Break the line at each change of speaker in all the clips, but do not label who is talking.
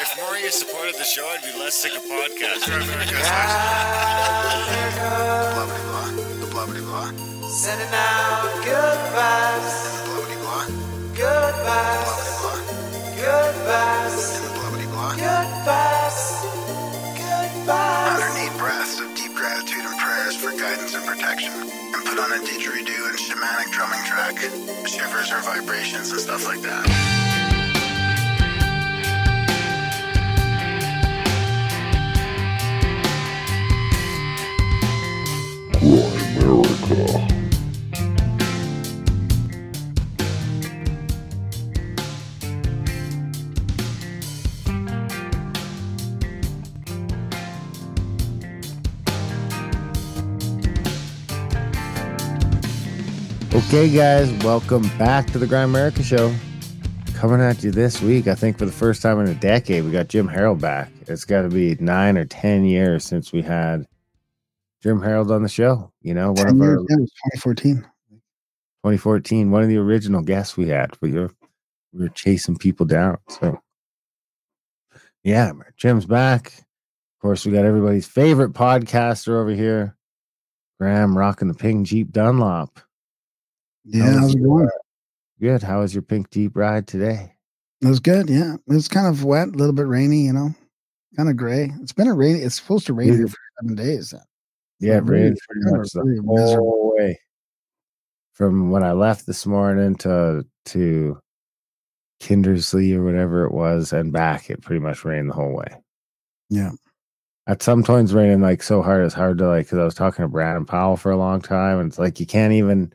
If more of you supported the show, I'd be less sick of podcasts.
The blah blah.
Sending out good vibes.
The blah blah.
Good vibes. Good vibes.
And the blah blah.
Good vibes. Good vibes.
108 breaths of deep gratitude and prayers for guidance and protection. And put on a didgeridoo and shamanic drumming track. Shivers or vibrations and stuff like that.
America.
Okay, guys, welcome back to the Grind America Show. Coming at you this week, I think for the first time in a decade, we got Jim Harold back. It's got to be 9 or 10 years since we had Jim Harold on the show. You know, one of our
2014.
2014, one of the original guests we had. We were chasing people down. So, yeah, Jim's back. Of course, we got everybody's favorite podcaster over here, Graham, rocking the pink Jeep Dunlop.
Yeah, how's it going?
Good. How was your pink Jeep ride today?
It was good, yeah. It was kind of wet, a little bit rainy, you know, kind of gray. It's supposed to rain here for 7 days.
Yeah, it rained pretty much the whole way. From when I left this morning to Kindersley or whatever it was and back, it pretty much rained the whole way.
Yeah.
At some points raining like so hard it's hard to like, because I was talking to Brandon Powell for a long time and it's like you can't even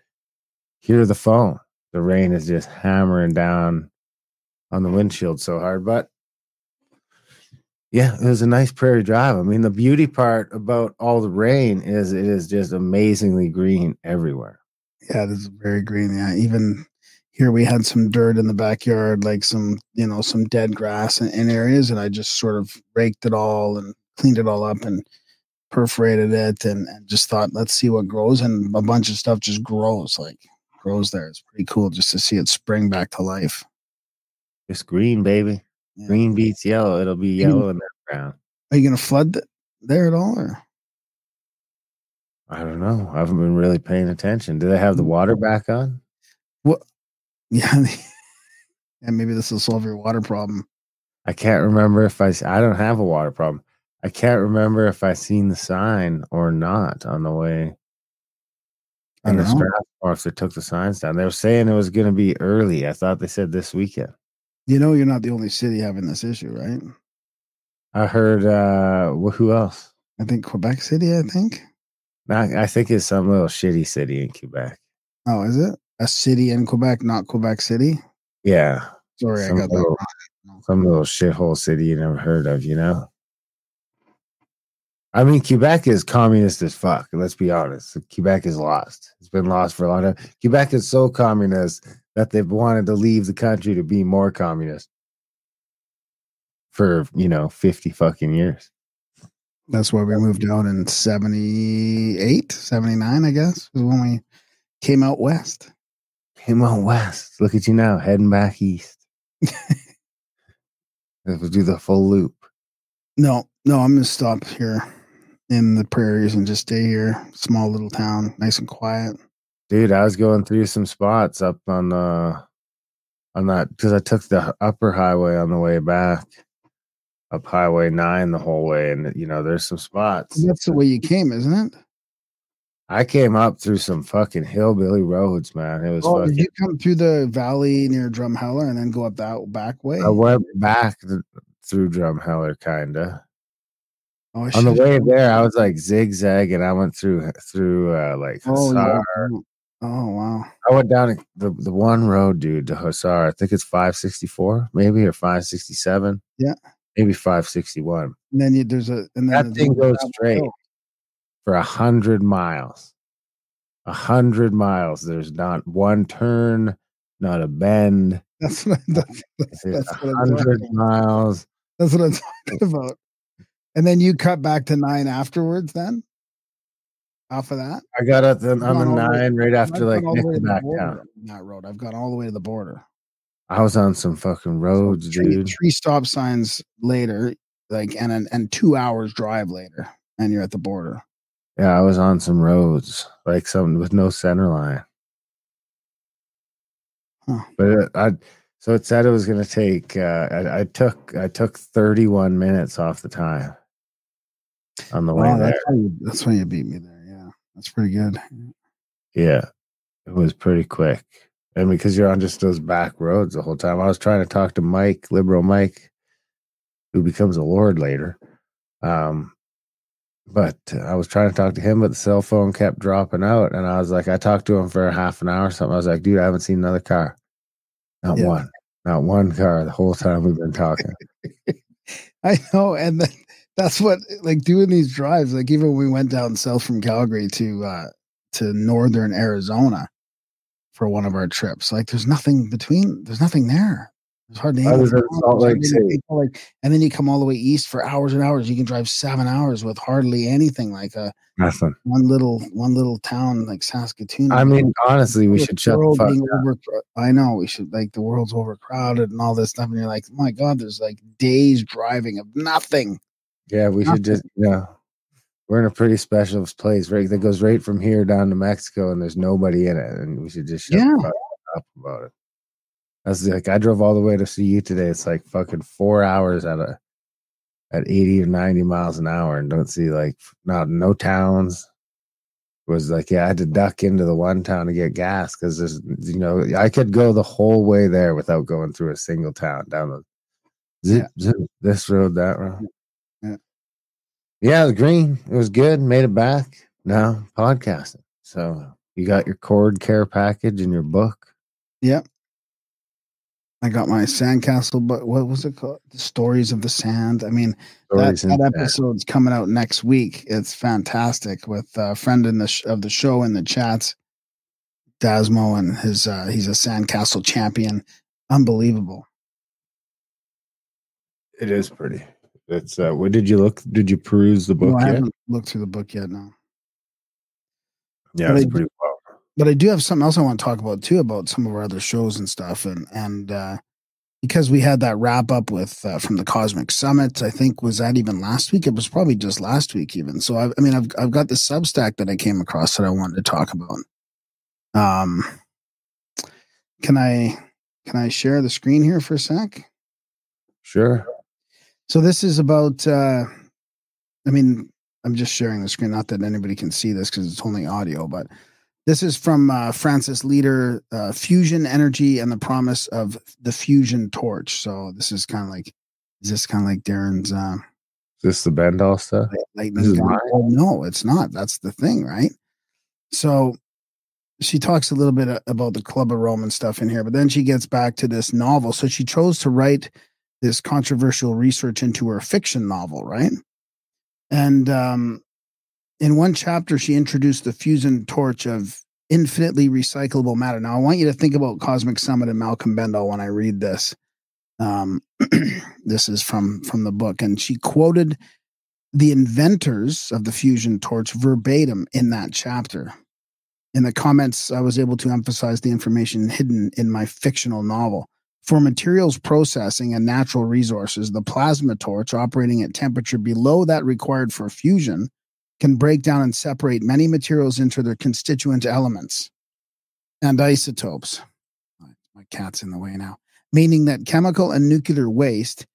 hear the phone. The rain is just hammering down on the windshield so hard. But yeah, it was a nice prairie drive. I mean, the beauty part about all the rain is it is just amazingly green everywhere.
Yeah, this is very green. Yeah, even here we had some dirt in the backyard, like some dead grass in areas, and I just sort of raked it all and cleaned it all up and perforated it and just thought, let's see what grows. And a bunch of stuff just grows there. It's pretty cool just to see it spring back to life.
It's green, baby. Yeah. Green beats yellow. It'll be yellow in the ground.
Are you going to flood there at all? Or?
I don't know. I haven't been really paying attention. Do they have the water back on?
Well, yeah. And maybe this will solve your water problem.
I can't remember if I don't have a water problem. I can't remember if I seen the sign or not on the way. And the strap, or if they took the signs down. They were saying it was going to be early. I thought they said this weekend.
You know, you're not the only city having this issue, right?
I heard, who else?
I think Quebec City, I think.
I think it's some little shitty city in Quebec.
Oh, is it? A city in Quebec, not Quebec City?
Yeah.
Sorry, I got that wrong.
Some little shithole city you never heard of, you know? I mean, Quebec is communist as fuck. Let's be honest. Quebec is lost. It's been lost for a long time. Quebec is so communist that they've wanted to leave the country to be more communist for, 50 fucking years.
That's why we moved out in 78, 79, I guess, was when we came out west.
Look at you now, heading back east. We'll do the full loop.
No, I'm going to stop here in the prairies and just stay here. Small little town, nice and quiet.
Dude, I was going through some spots up on that because I took the upper highway on the way back, up Highway 9 the whole way, and there's some spots.
That's the way you came, isn't it?
I came up through some fucking hillbilly roads, man. It was fucking.
Did you come through the valley near Drumheller and then go up that back way?
I went back through Drumheller, kinda.
Oh,
on the way there, I was like zigzag, and I went through like Hussar.
Oh wow!
I went down the one road, dude, to Hussar. I think it's 564, maybe, or 567.
Yeah,
maybe 561.
And then
that thing goes straight for 100 miles. 100 miles. There's not one turn, not a bend.
That's what
100 miles.
That's what I'm talking about. And then you cut back to 9 afterwards then? Off of that?
I got up on the 9 right after like Nickelback down.
That road. I've gone all the way to the border.
I was on some fucking roads, dude.
Three stop signs later, like and 2 hours drive later, and you're at the border.
Yeah, I was on some roads, like something with no center line.
Huh.
But so it said it was going to take. I took 31 minutes off the time on the way there.
That's why you beat me there. Yeah, that's pretty good.
Yeah, it was pretty quick, and because you're on just those back roads the whole time. I was trying to talk to Mike, liberal Mike, who becomes a lord later. But I was trying to talk to him, but the cell phone kept dropping out, and I was like, I talked to him for half an hour or something. I was like, dude, I haven't seen another car. Not one car the whole time we've been talking.
I know, and that's what, like, doing these drives, like even when we went down south from Calgary to northern Arizona for one of our trips, like there's nothing there. There's hardly anything. And then you come all the way east for hours and hours. You can drive 7 hours with hardly anything, like
nothing.
One little town like Saskatoon.
I mean, honestly, we should shut the fuck up.
I know we should, like, the world's overcrowded and all this stuff, and you're like, my God, there's like days driving of nothing.
Yeah, we should just, we're in a pretty special place, right? That goes right from here down to Mexico, and there's nobody in it, and we should just shut the fuck up about it. That's like, I drove all the way to see you today. It's like fucking 4 hours at 80 or 90 miles an hour, and don't see like no towns. It was like, I had to duck into the one town to get gas because there's, I could go the whole way there without going through a single town down the zip, this road, that road. Yeah, the green, it was good. Made it back. Now podcasting. So you got your cord care package and your book.
Yep. I got my sandcastle, but what was it called? The Stories of the Sand. I mean, that episode's coming out next week. It's fantastic with a friend of the show in the chats, Dasmo, and he's a sandcastle champion. Unbelievable.
It is pretty. It's what did you look? Did you peruse the book?
No, I haven't looked through the book yet. No.
Yeah, it's pretty well.
But I do have something else I want to talk about too, about some of our other shows and stuff, and because we had that wrap up with from the Cosmic Summit. I think, was that even last week? It was probably just last week even. So I've got this Substack that I came across that I wanted to talk about. Can I share the screen here for a sec?
Sure.
So this is about. I'm just sharing the screen. Not that anybody can see this because it's only audio, but. This is from Francis Leader, Fusion Energy and the Promise of the Fusion Torch. So this is kind of like, Darren's? Is
this the Bendall stuff?
Lightning gun? Well, no, it's not. That's the thing, right? So she talks a little bit about the Club of Rome and stuff in here, but then she gets back to this novel. So she chose to write this controversial research into her fiction novel, right? And in one chapter, she introduced the fusion torch of infinitely recyclable matter. Now, I want you to think about Cosmic Summit and Malcolm Bendall when I read this. This is from the book, and she quoted the inventors of the fusion torch verbatim in that chapter. In the comments, I was able to emphasize the information hidden in my fictional novel. For materials processing and natural resources, the plasma torch, operating at temperature below that required for fusion, can break down and separate many materials into their constituent elements and isotopes. My cat's in the way now. Meaning that chemical and nuclear waste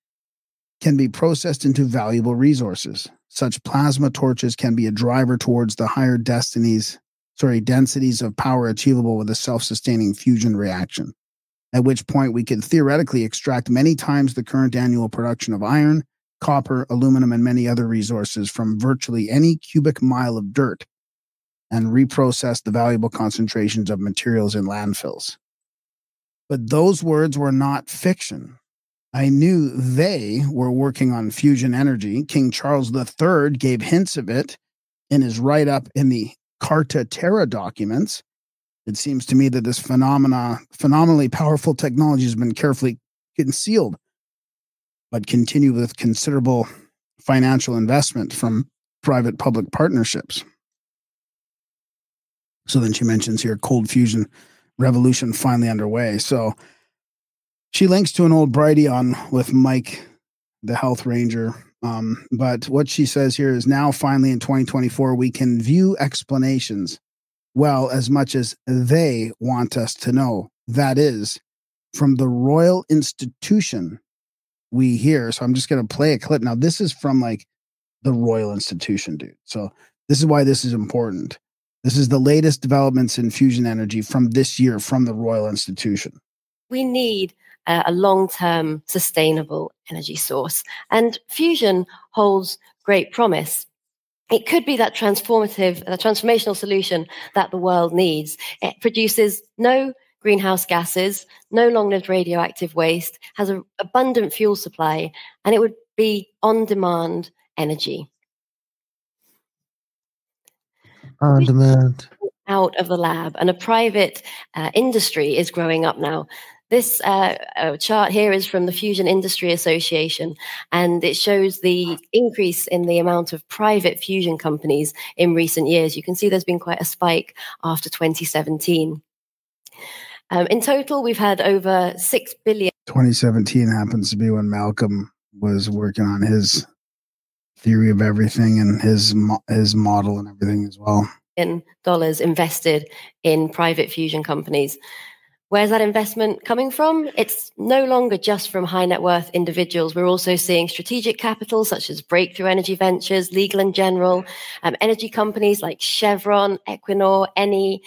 can be processed into valuable resources. Such plasma torches can be a driver towards the higher densities of power achievable with a self-sustaining fusion reaction, at which point we could theoretically extract many times the current annual production of iron, copper, aluminum, and many other resources from virtually any cubic mile of dirt and reprocess the valuable concentrations of materials in landfills. But those words were not fiction. I knew they were working on fusion energy. King Charles III gave hints of it in his write-up in the Carta Terra documents. It seems to me that this phenomenally powerful technology has been carefully concealed, but continue with considerable financial investment from private-public partnerships. So then she mentions here, cold fusion revolution finally underway. So She links to an old Brighty on with Mike, the health ranger. But what she says here is now finally in 2024, we can view explanations well as much as they want us to know. That is, from the royal institution we hear. So I'm just going to play a clip. Now, this is from like the royal institution, dude. So this is why this is important. This is the latest developments in fusion energy from this year from the royal institution.
We need a long-term sustainable energy source, and fusion holds great promise. It could be that transformational solution that the world needs. It produces no greenhouse gases, no long-lived radioactive waste, has an abundant fuel supply, and it would be on-demand energy.
On demand.
Out of the lab, and a private industry is growing up now. This chart here is from the Fusion Industry Association, and it shows the increase in the amount of private fusion companies in recent years. You can see there's been quite a spike after 2017. In total, we've had over 6 billion.
2017 happens to be when Malcolm was working on his theory of everything and his model and everything as well.
Dollars invested in private fusion companies. Where's that investment coming from? It's no longer just from high net worth individuals. We're also seeing strategic capital such as Breakthrough Energy Ventures, Legal & General, energy companies like Chevron, Equinor, Eni,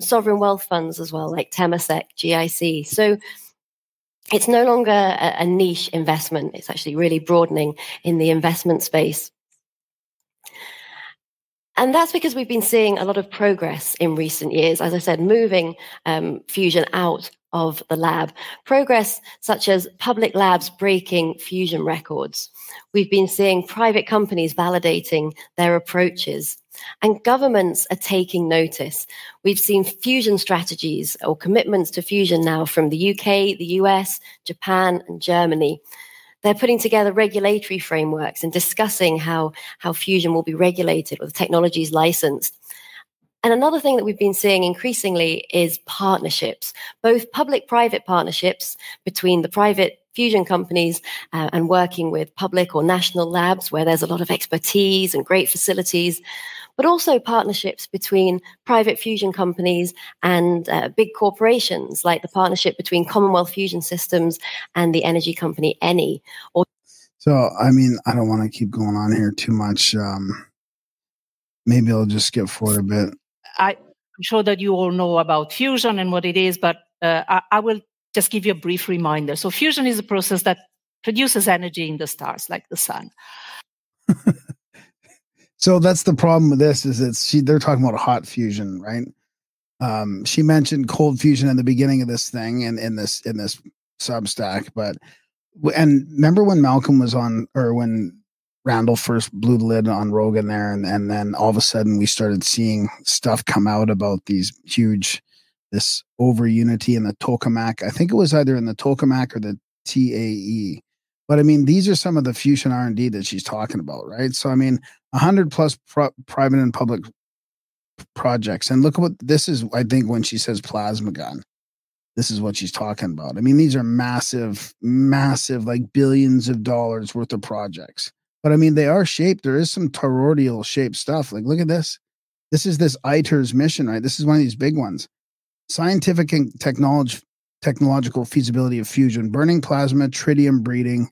sovereign wealth funds as well, like Temasek, GIC. So it's no longer a niche investment. It's actually really broadening in the investment space. And that's because we've been seeing a lot of progress in recent years, as I said, moving fusion out of the lab. Progress such as public labs breaking fusion records. We've been seeing private companies validating their approaches. And governments are taking notice. We've seen fusion strategies or commitments to fusion now from the UK, the US, Japan, and Germany. They're putting together regulatory frameworks and discussing how fusion will be regulated with technologies licensed. And another thing that we've been seeing increasingly is partnerships, both public-private partnerships between the private fusion companies and working with public or national labs where there's a lot of expertise and great facilities, but also partnerships between private fusion companies and big corporations, like the partnership between Commonwealth Fusion Systems and the energy company Eni.
So, I mean, I don't want to keep going on here too much. Maybe I'll just skip forward a bit.
I'm sure that you all know about fusion and what it is, but I will just give you a brief reminder. So fusion is a process that produces energy in the stars, like the sun.
So that's the problem with this is they're talking about hot fusion, right? She mentioned cold fusion in the beginning of this thing and in this Substack, and remember when Malcolm was on, or when Randall first blew the lid on Rogan there, and then all of a sudden we started seeing stuff come out about this over unity in the tokamak. I think it was either in the tokamak or the TAE. But I mean, these are some of the fusion R&D that she's talking about, right? So I mean, 100 plus private and public projects. And look at what this is, I think, when she says plasma gun. This is what she's talking about. I mean, these are massive, like billions of dollars worth of projects. But I mean, they are shaped. There is some toroidal shaped stuff. Like, look at this. This is this ITER's mission, right? This is one of these big ones. Scientific and technological feasibility of fusion, burning plasma, tritium breeding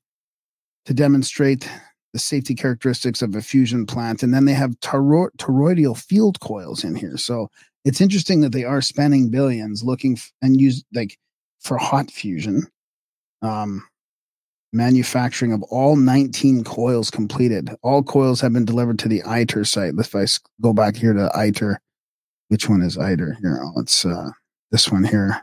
to demonstrate the safety characteristics of a fusion plant. And then they have toroidal field coils in here. So it's interesting that they are spending billions looking and use like for hot fusion. Manufacturing of all 19 coils completed. All coils have been delivered to the ITER site. If I go back here to ITER, which one is ITER? Here, it's this one here.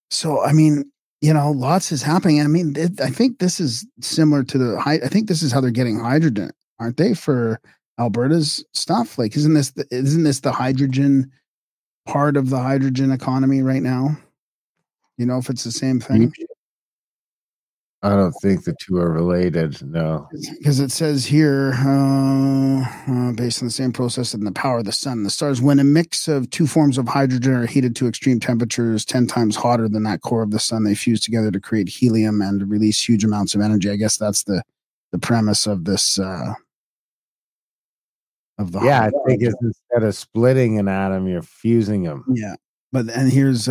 So, I mean, you know, lots is happening. I mean, I think this is similar to I think this is how they're getting hydrogen, aren't they, for Alberta's stuff? Like, isn't this the hydrogen part of the hydrogen economy right now? You know, if it's the same thing.
I don't think the two are related. No.
Because it says here, based on the same process in the power of the sun and the stars, when a mix of two forms of hydrogen are heated to extreme temperatures, 10 times hotter than that core of the sun, they fuse together to create helium and release huge amounts of energy. I guess that's the premise of this. Of the
I think it's instead of splitting an atom, you're fusing them.
Yeah, and here's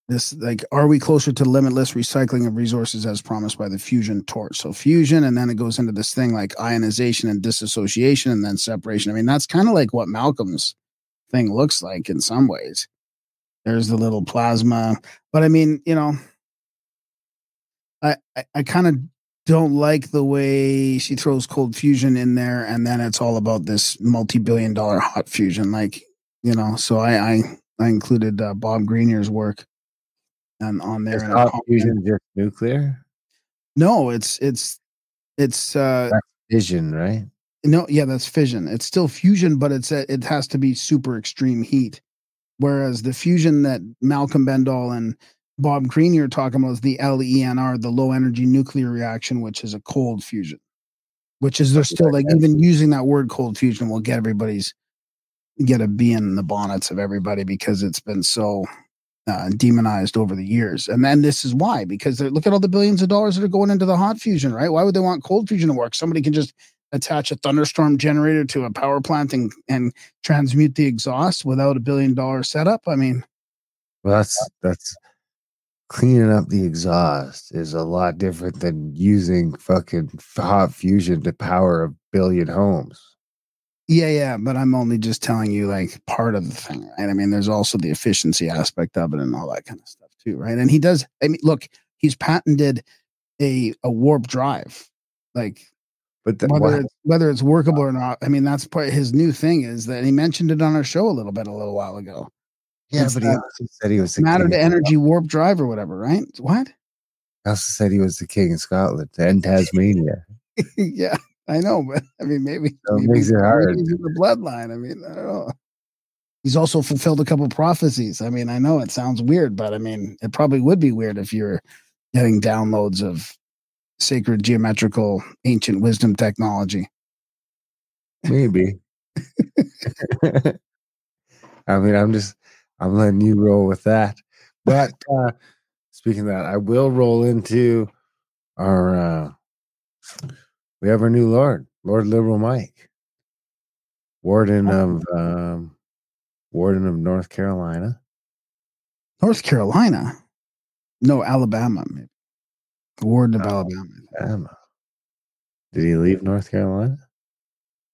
this, like, are we closer to limitless recycling of resources as promised by the fusion torch? So fusion, and then it goes into this thing like ionization and disassociation and then separation. I mean, that's kind of like what Malcolm's thing looks like in some ways. There's the little plasma. But I mean, I kind of don't like the way she throws cold fusion in there, and then it's all about this multi-billion-dollar hot fusion. Like, so I included Bob Greenier's work and on there.
Is hot fusion just nuclear?
No, it's
that's fission, right?
No, yeah, that's fission. It's still fusion, but it has to be super extreme heat. Whereas the fusion that Malcolm Bendall and Bob Greenier are talking about is the LENR, the low energy nuclear reaction, which is a cold fusion. Which is, they're still, like, even using that word cold fusion will get a bee in the bonnets of everybody, because it's been so demonized over the years. And then this is why, because look at all the billions of dollars that are going into the hot fusion, right? Why would they want cold fusion to work? Somebody can just attach a thunderstorm generator to a power plant and transmute the exhaust without $1 billion setup. I mean,
well, that's cleaning up the exhaust is a lot different than using fucking hot fusion to power 1 billion homes.
Yeah, but I'm only just telling you, like, part of the thing, right? I mean, there's also the efficiency aspect of it and all that kind of stuff too, right? And look, he's patented a warp drive, like, but whether it's workable or not. I mean, that's part of his new thing, is that he mentioned it on our show a little while ago.
Yeah, but he also said he was the
matter to energy warp drive or whatever, right? What?
He also said he was the king of Scotland and Tasmania.
Yeah. I know, but I mean, maybe
it makes it hard.
Maybe the bloodline. I mean, I don't know. He's also fulfilled a couple prophecies. I mean, I know it sounds weird, but I mean, it probably would be weird if you're getting downloads of sacred geometrical ancient wisdom technology.
Maybe. I mean, I'm letting you roll with that. But speaking of that, I will roll into our. We have our new Lord Liberal Mike, warden of North Carolina.
North Carolina? No, Alabama. Maybe. Warden of Alabama.
Did he leave North Carolina?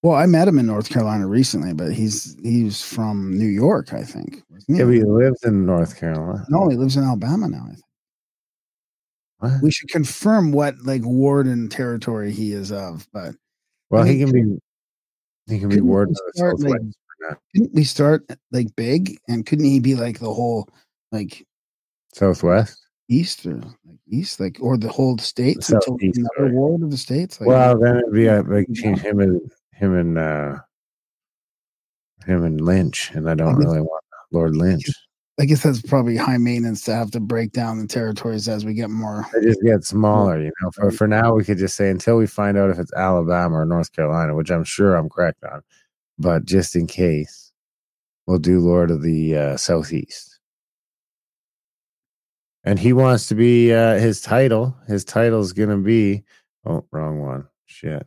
Well, I met him in North Carolina recently, but he's from New York, I think.
Yeah, but he lives in North Carolina.
No, he lives in Alabama now, I think. What? We should confirm what, like, warden territory he is of, but
he can be warden of the Southwest.
Couldn't we start, like, big, and couldn't he be like the whole, like,
Southwest,
East, or like East, like, or the whole states until another ward of the states? Like,
well, then it'd be like change him and Lynch, and I don't really want Lord Lynch.
I guess that's probably high maintenance to have to break down the territories as we get more.
They just get smaller, For now, we could just say until we find out if it's Alabama or North Carolina, which I'm sure I'm correct on. But just in case, we'll do Lord of the Southeast. And he wants to be his title. His title is going to be. Oh, wrong one. Shit.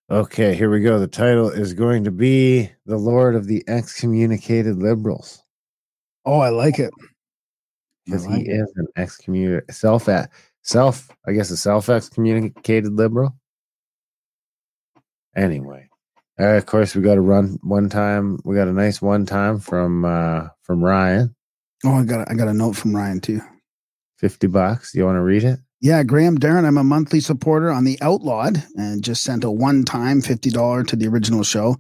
Okay, here we go. The title is going to be the Lord of the Excommunicated Liberals.
Oh, I like it.
Because he is an excommunicated self-excommunicated liberal. Anyway, of course, we got to run one time. We got a nice one time from Ryan.
Oh, I got a note from Ryan too.
$50. You want to read it?
Yeah, Graham Darren, I'm a monthly supporter on The Outlawed and just sent a one-time $50 to the original show.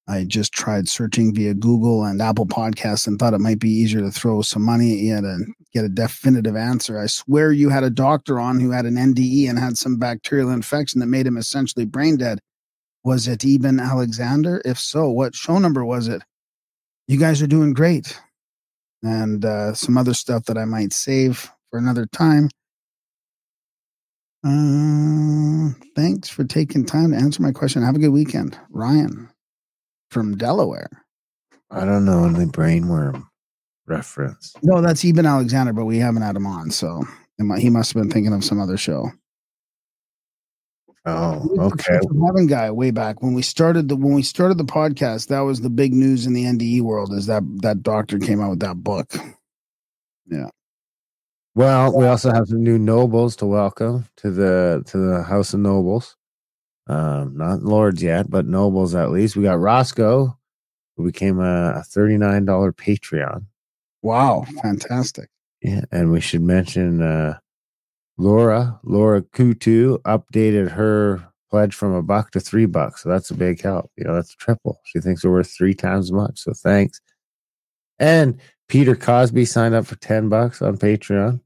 I just tried searching via Google and Apple Podcasts and thought it might be easier to throw some money at and get a definitive answer. I swear you had a doctor on who had an NDE and had some bacterial infection that made him essentially brain dead. Was it Eben Alexander? If so, what show number was it? You guys are doing great. And some other stuff that I might save for another time. Thanks for taking time to answer my question. Have a good weekend. Ryan from Delaware.
I don't know any brainworm reference.
No, that's Eben Alexander, but we haven't had him on, so he must have been thinking of some other show.
Oh, okay.
Heaven guy way back when we started the podcast, that was the big news in the NDE world. Is that doctor came out with that book? Yeah.
Well, we also have some new nobles to welcome to the House of Nobles. Not lords yet, but nobles at least. We got Roscoe, who became a $39 Patreon.
Wow, fantastic.
Yeah, and we should mention Laura Kutu updated her pledge from $1 to $3. So that's a big help. That's triple. She thinks we're worth 3 times as much. So thanks. And Peter Cosby signed up for $10 on Patreon.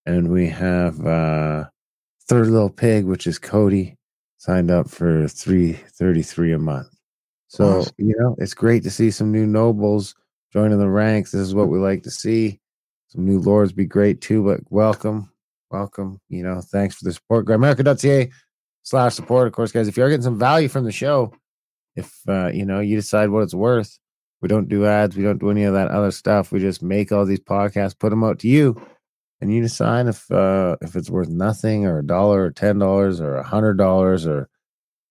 And we have Third Little Pig, which is Cody, signed up for $3.33 a month. So,
awesome.
It's great to see some new nobles joining the ranks. This is what we like to see. Some new lords be great too, but welcome. Thanks for the support. GrandAmerica.ca/support. Of course, guys, if you are getting some value from the show, if you decide what it's worth, we don't do ads, we don't do any of that other stuff. We just make all these podcasts, put them out to you, and you decide if it's worth nothing or $1 or $10 or $100 or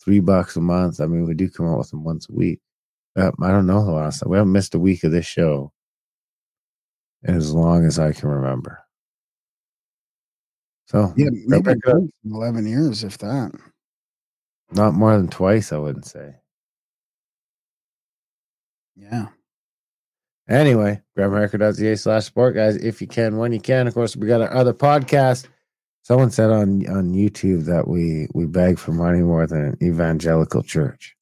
$3 a month. I mean, we do come out with them once a week. I don't know the last time. We haven't missed a week of this show as long as I can remember. So
yeah, maybe 11 years, if that.
Not more than twice, I wouldn't say.
Yeah.
Anyway, GrandAmerica.ca/support, guys. If you can, when you can. Of course, we got our other podcast. Someone said on YouTube that we beg for money more than an evangelical church.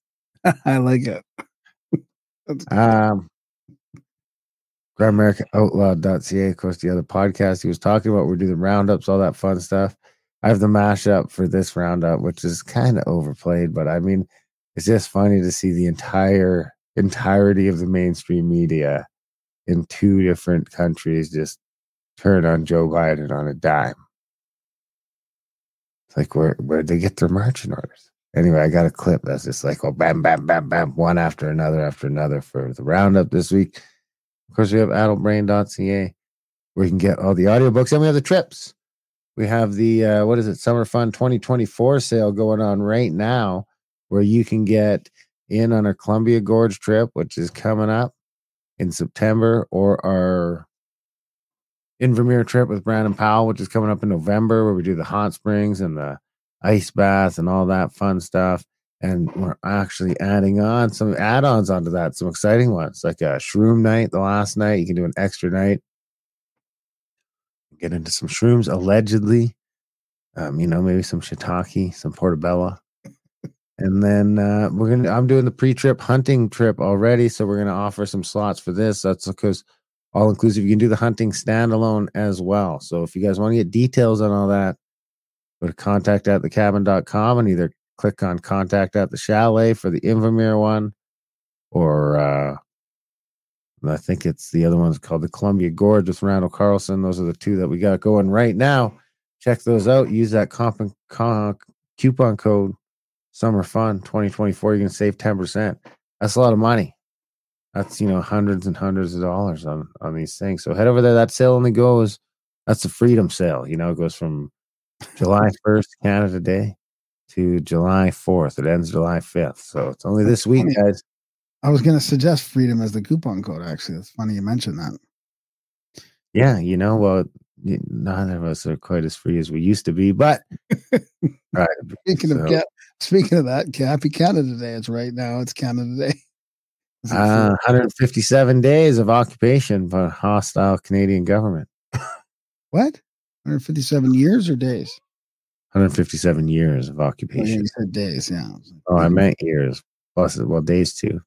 I like it.
GrandAmericaOutlaw.ca, of course, the other podcast he was talking about. We do the roundups, all that fun stuff. I have the mashup for this roundup, which is kind of overplayed, but I mean, it's just funny to see the entirety of the mainstream media in 2 different countries just turn on Joe Biden on a dime. It's like, where'd they get their marching orders? Anyway, I got a clip that's just like, bam, bam, bam, bam, one after another for the roundup this week. Of course, we have adultbrain.ca where you can get all the audiobooks, and we have the trips. We have the, Summer Fun 2024 sale going on right now, where you can get in on our Columbia Gorge trip, which is coming up in September, or our Invermere trip with Brandon Powell, which is coming up in November, where we do the hot springs and the ice bath and all that fun stuff. And we're actually adding on some add-ons onto that, some exciting ones, like a shroom night, the last night. You can do an extra night, get into some shrooms, allegedly. Maybe some shiitake, some portobello. And then I'm doing the pre-trip hunting trip already, so we're going to offer some slots for this. That's because all-inclusive. You can do the hunting standalone as well. So if you guys want to get details on all that, go to contact@thecabin.com and either click on contact at the chalet for the Invermere one, or I think it's the other one's called the Columbia Gorge with Randall Carlson. Those are the 2 that we got going right now. Check those out. Use that coupon code Summer Fun 2024. You can save 10%. That's a lot of money. That's hundreds and hundreds of dollars on these things. So head over there. That sale only goes. That's the freedom sale. It goes from July 1st, Canada Day, to July 4th. It ends July 5th. So it's only this week, guys.
I was going to suggest freedom as the coupon code, actually. It's funny you mentioned that.
Yeah, well, none of us are quite as free as we used to be, but right.
Speaking of that, happy Canada Day. It's right now. It's Canada Day.
157 days of occupation by a hostile Canadian government.
What? 157 years or days?
157 years of occupation.
You said days, yeah.
I meant years. Plus, days too.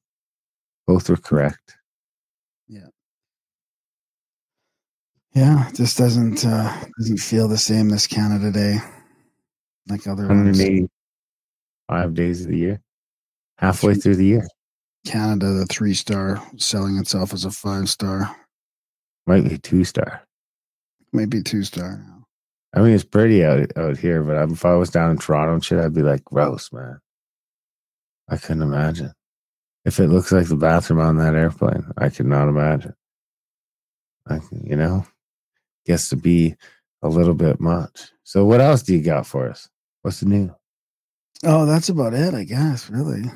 Both were correct.
Yeah. Yeah, it just doesn't feel the same this Canada Day like other
185 days of the year. Halfway through the year.
Canada, the 3-star, selling itself as a 5-star.
Might be 2-star.
Might be 2-star now.
I mean, it's pretty out here, but if I was down in Toronto and shit, I'd be like, gross, man. I couldn't imagine. If it looks like the bathroom on that airplane, I could not imagine. Gets to be a little bit much. So what else do you got for us? What's the new?
Oh, that's about it, I guess, really.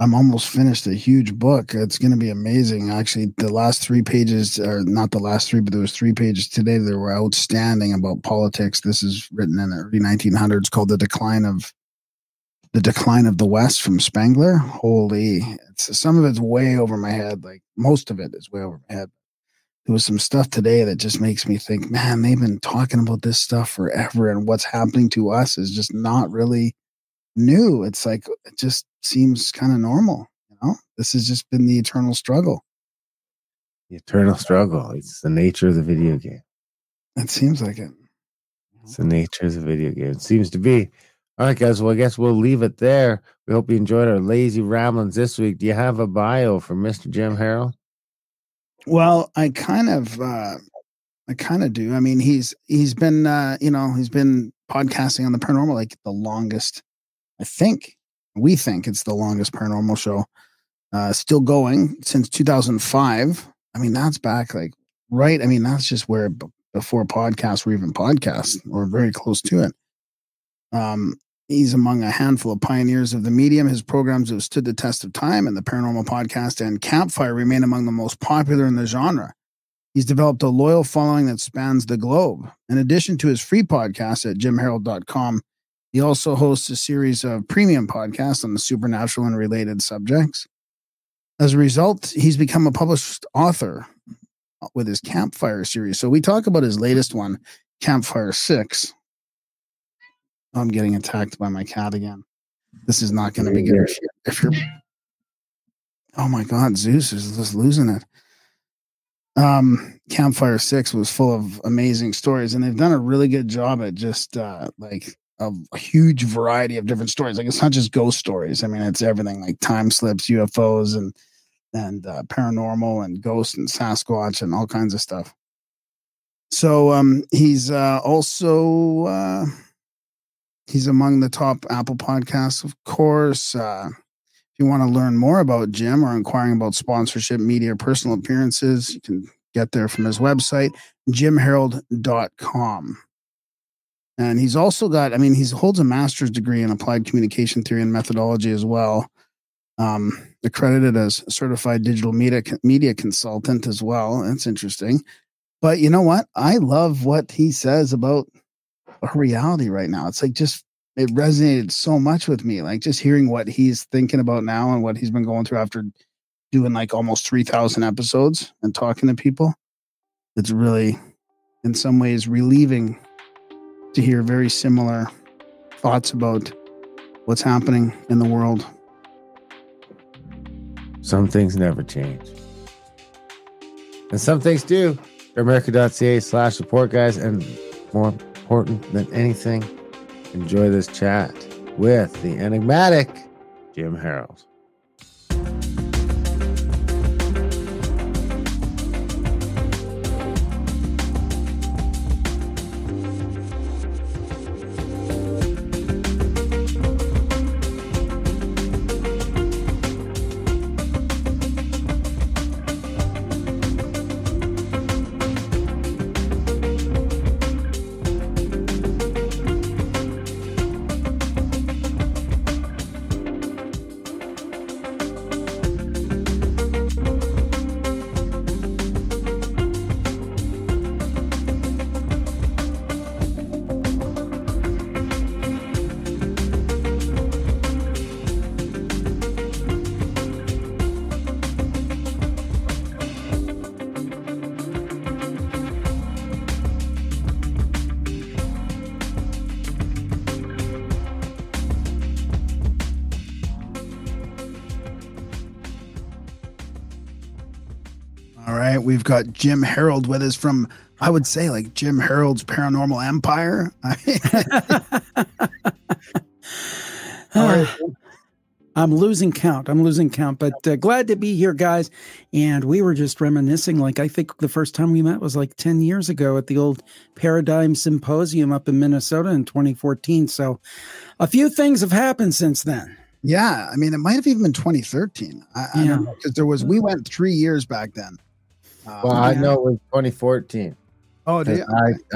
I'm almost finished a huge book. It's going to be amazing. Actually, the last 3 pages, or not the last 3, but there was 3 pages today that were outstanding about politics. This is written in the early 1900s, called The Decline of the West from Spengler. Holy, some of it's way over my head. Like most of it is way over my head. There was some stuff today that just makes me think, man, they've been talking about this stuff forever, and what's happening to us is just not really new. It's like, it just seems kind of normal. This has just been the eternal struggle.
The eternal struggle. It's the nature of the video game.
It seems like it.
It's the nature of the video game. It seems to be. All right, guys. Well, I guess we'll leave it there. We hope you enjoyed our lazy ramblings this week. Do you have a bio for Mr. Jim Harold?
Well, I kind of do. I mean, he's been he's been podcasting on the paranormal like the longest. We think it's the longest paranormal show, still going since 2005. I mean, that's back like right. I mean, that's just where before podcasts were even podcasts, or very close to it. He's among a handful of pioneers of the medium. His programs have stood the test of time, and the Paranormal Podcast and Campfire remain among the most popular in the genre. He's developed a loyal following that spans the globe. In addition to his free podcast at jimharold.com, he also hosts a series of premium podcasts on the supernatural and related subjects. As a result, he's become a published author with his Campfire series. So we talk about his latest one, Campfire 6. I'm getting attacked by my cat again. This is not going to be good if you're. Oh my God, Zeus is just losing it. Campfire 6 was full of amazing stories, and they've done a really good job at just like a huge variety of different stories. Like, it's not just ghost stories. I mean, it's everything like time slips, UFOs, and paranormal, and ghosts, and Sasquatch, and all kinds of stuff. So he's also he's among the top Apple podcasts, of course. If you want to learn more about Jim or inquiring about sponsorship, media, or personal appearances, you can get there from his website, jimharold.com. And he's also got, he holds a master's degree in applied communication theory and methodology as well. Accredited as certified digital media consultant as well. That's interesting. But you know what? I love what he says about our reality right now. It's like it resonated so much with me. Like, just hearing what he's thinking about now and what he's been going through after doing like almost 3,000 episodes and talking to people. It's really, in some ways, relieving to hear very similar thoughts about what's happening in the world.
Some things never change. And some things do. America.ca/support, guys. And more important than anything, enjoy this chat with the enigmatic Jim Harold.
We've got Jim Harold with us from, I would say, like Jim Harold's Paranormal Empire.
I'm losing count. But glad to be here, guys. And we were just reminiscing. Like, I think the first time we met was like 10 years ago at the old Paradigm Symposium up in Minnesota in 2014. So a few things have happened since then.
Yeah. I mean, it might have even been 2013. I don't know, because we went 3 years back then.
Well, I know it was 2014.
Oh, did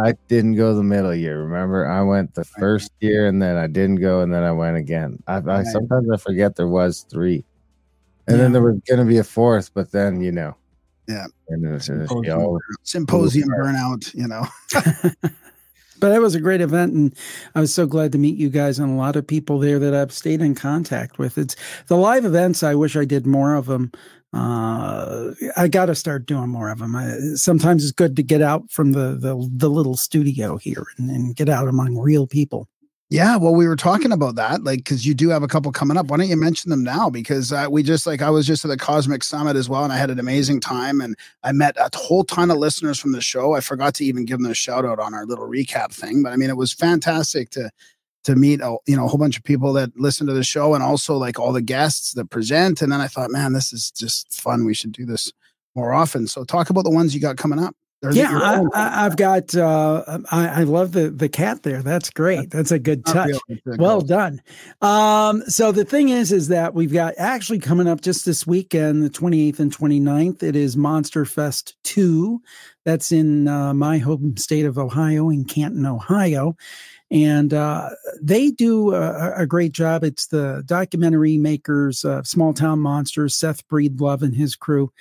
I didn't go the middle year. Remember, I went the first year, and then I didn't go, and then I went again. I sometimes I forget there was 3, and then there was going to be a 4th, but then
yeah,
and it was
symposium burnout,
But that was a great event, and I was so glad to meet you guys and a lot of people there that I've stayed in contact with. It's the live events. I wish I did more of them. I got to start doing more of them. Sometimes it's good to get out from the little studio here and get out among real people.
Yeah, well, we were talking about that, like, because you do have a couple coming up. Why don't you mention them now? Because I was just at the Cosmic Summit as well, and I had an amazing time, and I met a whole ton of listeners from the show. I forgot to even give them a shout out on our little recap thing, but I mean, it was fantastic to meet a whole bunch of people that listen to the show, and also like all the guests that present. And then I thought, man, this is just fun. We should do this more often. So talk about the ones you got coming up.
I've got. I love the cat there. That's great. That's a good touch. Well done. So the thing is that we've got actually coming up just this weekend, the 28th and 29th. It is Monster Fest 2. That's in my home state of Ohio, in Canton, Ohio. And they do a great job. It's the documentary makers, Small Town Monsters, Seth Breedlove and his crew.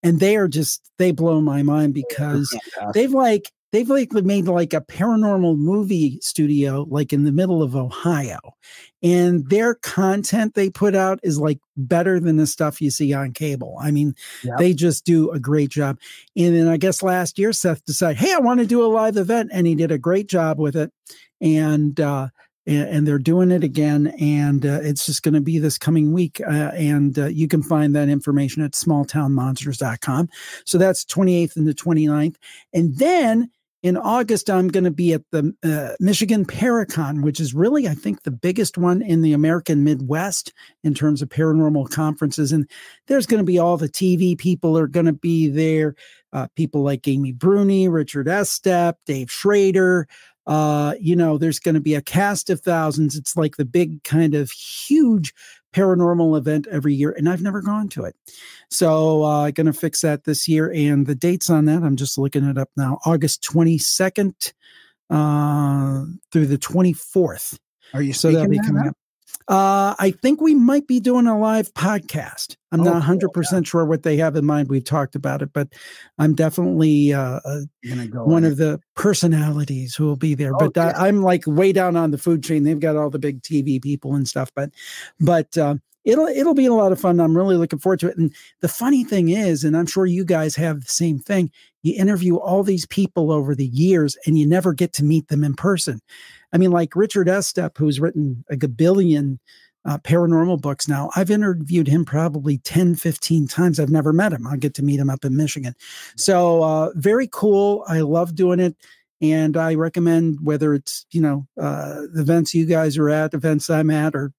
And they blow my mind because they've made like a paranormal movie studio, like in the middle of Ohio. And their content they put out is like better than the stuff you see on cable. I mean, they just do a great job. And then I guess last year, Seth decided, hey, I want to do a live event. And he did a great job with it. And they're doing it again, and it's just going to be this coming week. And you can find that information at smalltownmonsters.com. So that's 28th and the 29th. And then in August, I'm going to be at the Michigan Paracon, which is really, I think, the biggest one in the American Midwest in terms of paranormal conferences. And there's going to be all the TV people are going to be there. People like Amy Bruni, Richard Estep, Dave Schrader. There's going to be a cast of thousands. It's like the big kind of huge paranormal event every year, and I've never gone to it. So going to fix that this year. And the dates on that, I'm just looking it up now, August 22nd through the 24th.
Are you
so that'll be coming up? I think we might be doing a live podcast. I'm not 100% sure what they have in mind. We've talked about it, but I'm definitely one of the personalities who will be there. But I'm like way down on the food chain. They've got all the big TV people and stuff, but it'll be a lot of fun. I'm really looking forward to it. And the funny thing is, and I'm sure you guys have the same thing, you interview all these people over the years and you never get to meet them in person. I mean, like Richard Estep, who's written a gabillion paranormal books now. I've interviewed him probably 10, 15 times. I've never met him. I'll get to meet him up in Michigan. So very cool. I love doing it. And I recommend, whether it's, the events you guys are at, events I'm at, or,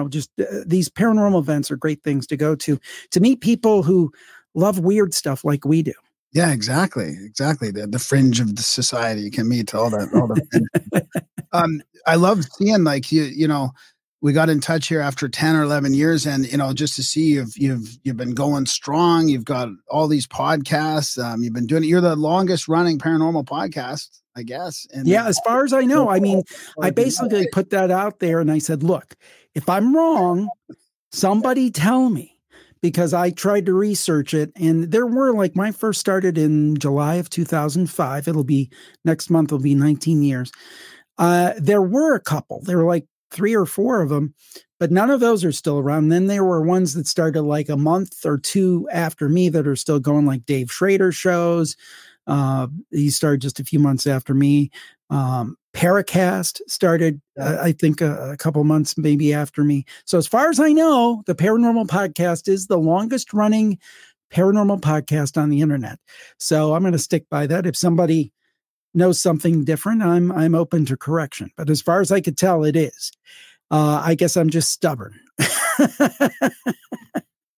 just these paranormal events are great things to go to meet people who love weird stuff like we do.
Yeah, exactly. The fringe of the society. You can meet all the I love seeing, like, we got in touch here after 10 or 11 years, and just to see you've been going strong. You've got all these podcasts. You've been doing it. You're the longest running paranormal podcast, I guess. And
as far as I know. I mean, I basically put that out there and I said, look, if I'm wrong, somebody tell me. Because I tried to research it, and there were, like, when I first started in July of 2005, next month will be 19 years. There were a couple. There were like 3 or 4 of them, but none of those are still around. And then there were ones that started like a month or 2 after me that are still going, like Dave Schrader shows. He started just a few months after me. Paracast started, I think, a couple months maybe after me. So as far as I know, the Paranormal Podcast is the longest running paranormal podcast on the internet. So I'm going to stick by that. If somebody knows something different, I'm open to correction. But as far as I could tell, it is. I guess I'm just stubborn.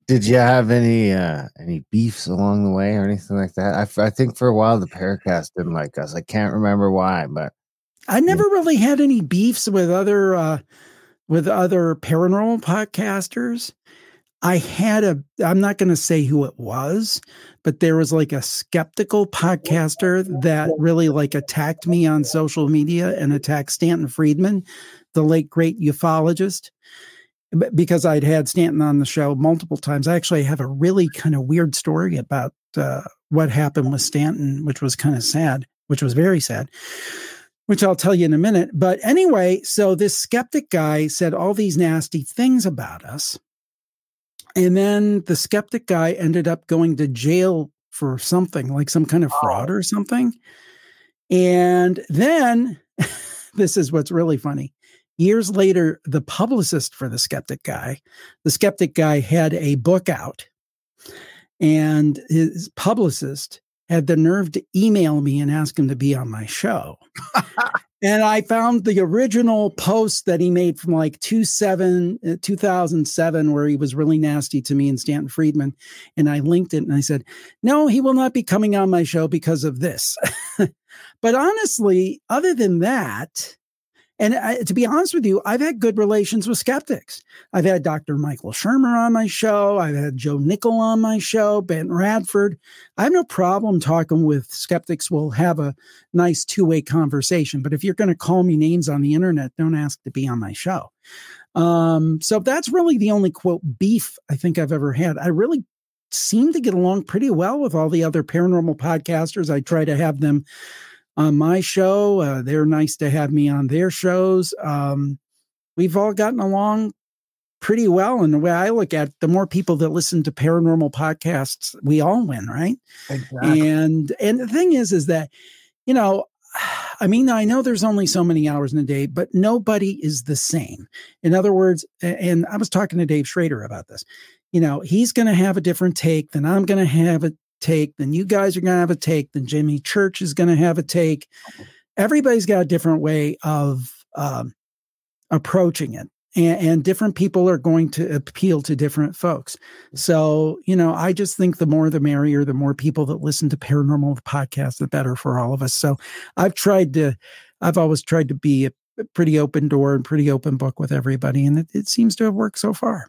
Did you have any beefs along the way or anything like that? I think for a while the Paracast didn't like us. I can't remember why, but
I never really had any beefs with other paranormal podcasters. I'm not going to say who it was, but there was like a skeptical podcaster that really like attacked me on social media and attacked Stanton Friedman, the late great ufologist, because I'd had Stanton on the show multiple times. I actually have a really kind of weird story about what happened with Stanton, which was kind of sad, which was very sad, which I'll tell you in a minute. But anyway, so this skeptic guy said all these nasty things about us. And then the skeptic guy ended up going to jail for something, like some kind of fraud or something. And then, this is what's really funny. Years later, the publicist for the skeptic guy had a book out, and his publicist had the nerve to email me and ask him to be on my show. And I found the original post that he made from like 2007, where he was really nasty to me and Stanton Friedman. And I linked it and I said, no, he will not be coming on my show because of this. But honestly, other than that, and to be honest with you, I've had good relations with skeptics. I've had Dr. Michael Shermer on my show. I've had Joe Nickel on my show, Ben Radford. I have no problem talking with skeptics. We'll have a nice two-way conversation. But if you're going to call me names on the internet, don't ask to be on my show. So that's really the only, quote, beef I think I've ever had. I really seem to get along pretty well with all the other paranormal podcasters. I try to have them on my show. They're nice to have me on their shows. We've all gotten along pretty well. And the way I look at it, the more people that listen to paranormal podcasts, we all win, right? Exactly. And the thing is that, you know, I mean, I know there's only so many hours in a day, but nobody is the same. In other words, and I was talking to Dave Schrader about this, you know, he's going to have a different take than I'm going to have a take, then you guys are going to have a take, then Jimmy Church is going to have a take. Everybody's got a different way of approaching it, and different people are going to appeal to different folks. So, you know, I just think the more the merrier, the more people that listen to paranormal podcasts, the better for all of us. So I've always tried to be a pretty open door and pretty open book with everybody, and it seems to have worked so far.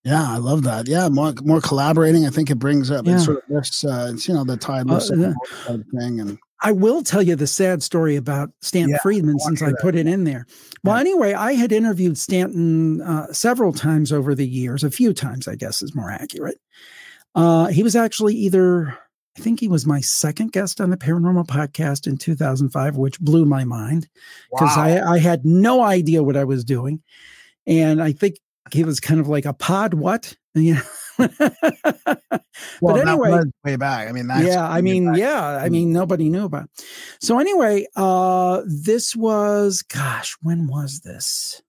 Yeah, I love that. Yeah, more collaborating. I think it brings up it sort of lifts, it's, you know, the tide lifts thing. And
I will tell you the sad story about Stanton Friedman, since I put it in there. Well, anyway, I had interviewed Stanton several times over the years, a few times, I guess is more accurate. He was actually I think he was my second guest on the Paranormal Podcast in 2005, which blew my mind because I had no idea what I was doing. And I think he was kind of like a pod what? Yeah.
Well,
but anyway,
that was way back. I mean,
nobody knew about it. So anyway, this was, gosh, when was this?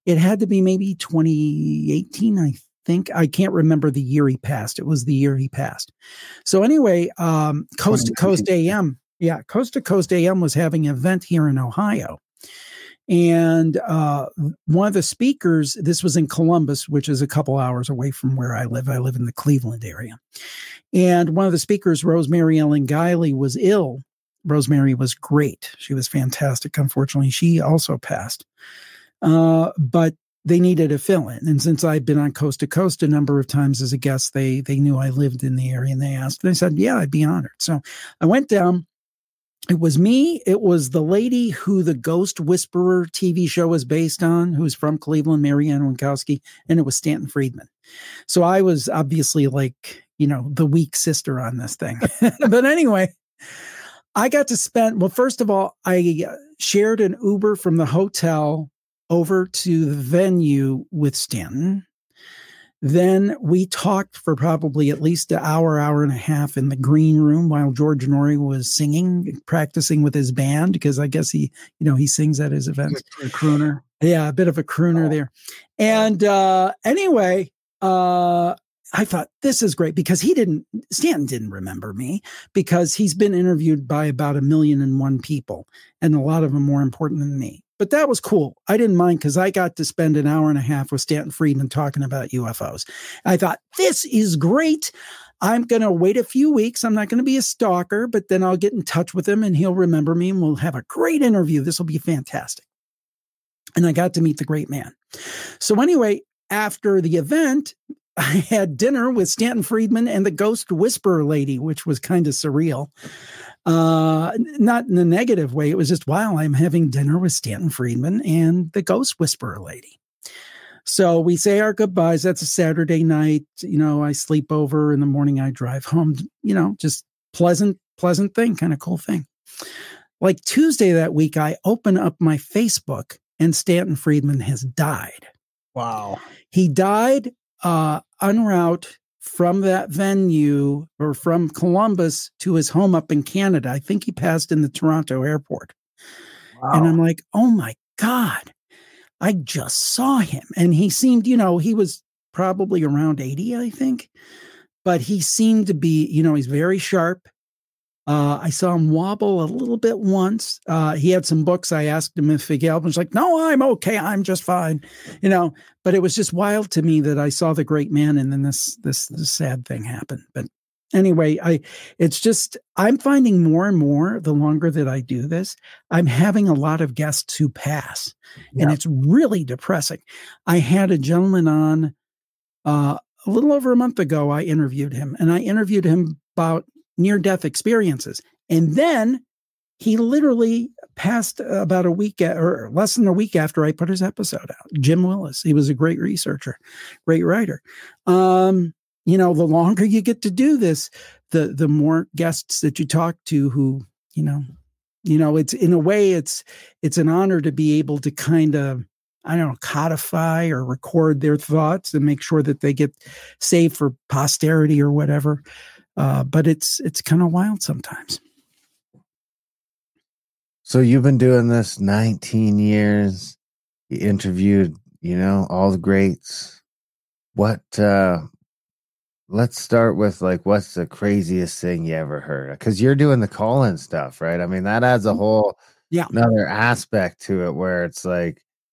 It had to be maybe 2018, I think. I can't remember the year he passed. It was the year he passed. So anyway, Coast to Coast AM. Yeah, Coast to Coast AM was having an event here in Ohio. And one of the speakers, this was in Columbus, which is a couple hours away from where I live. I live in the Cleveland area. And one of the speakers, Rosemary Ellen Guiley, was ill. Rosemary was great. She was fantastic. Unfortunately, she also passed. But they needed a fill-in. And since I'd been on Coast to Coast a number of times as a guest, they knew I lived in the area, and they asked. And I said, yeah, I'd be honored. So I went down. It was me. It was the lady who the Ghost Whisperer TV show was based on, who's from Cleveland, Marianne Winkowski, and it was Stanton Friedman. So I was obviously like, you know, the weak sister on this thing. But anyway, I got to spend, well, first of all, I shared an Uber from the hotel over to the venue with Stanton. Then we talked for probably at least an hour and a half in the green room while George Norrie was singing, practicing with his band, because I guess he sings at his events.
A crooner.
Yeah, a bit of a crooner there. And anyway, I thought this is great because Stanton didn't remember me because he's been interviewed by about 1,000,001 people, and a lot of them more important than me. But that was cool. I didn't mind because I got to spend an hour and a half with Stanton Friedman talking about UFOs. I thought, this is great. I'm going to wait a few weeks. I'm not going to be a stalker, but then I'll get in touch with him and he'll remember me and we'll have a great interview. This will be fantastic. And I got to meet the great man. So anyway, after the event, I had dinner with Stanton Friedman and the Ghost Whisperer lady, which was kind of surreal. Not in a negative way. It was just, wow, I'm having dinner with Stanton Friedman and the Ghost Whisperer lady. So we say our goodbyes. That's a Saturday night. I sleep over. In the morning, I drive home, just pleasant thing, kind of cool thing. Like Tuesday that week, I open up my Facebook and Stanton Friedman has died.
Wow.
He died en route from that venue or from Columbus to his home up in Canada. I think he passed in the Toronto airport. Wow. And I'm like, oh my God, I just saw him. And he seemed, he was probably around 80, I think, but he seemed to be, he's very sharp. I saw him wobble a little bit once. He had some books. I asked him if he could help. He's like, no, I'm okay. I'm just fine. But it was just wild to me that I saw the great man and then this sad thing happened. But anyway, I'm finding more and more the longer that I do this, I'm having a lot of guests who pass and it's really depressing. I had a gentleman on a little over a month ago. I interviewed him about near-death experiences. And then he literally passed about a week or less than a week after I put his episode out. Jim Willis. He was a great researcher, great writer. The longer you get to do this, the more guests that you talk to who, it's in a way, it's an honor to be able to kind of, codify or record their thoughts and make sure that they get saved for posterity or whatever. But it's kind of wild sometimes.
So you've been doing this 19 years. You interviewed, all the greats. What, let's start with what's the craziest thing you ever heard? Because you're doing the call-in stuff, right? I mean, that adds a whole another aspect to it where it's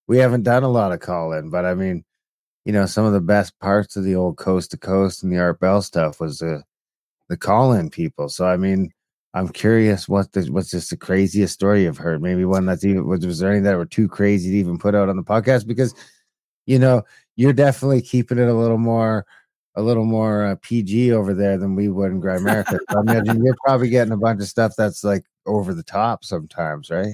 we haven't done a lot of call-in, but I mean, some of the best parts of the old Coast to Coast and the Art Bell stuff was the call-in people. So I mean, I'm curious what's just the craziest story you've heard? Maybe one that's even was there any that were too crazy to even put out on the podcast? Because you're definitely keeping it a little more PG over there than we would in Grimerica. So I imagine you're probably getting a bunch of stuff that's over the top sometimes, right?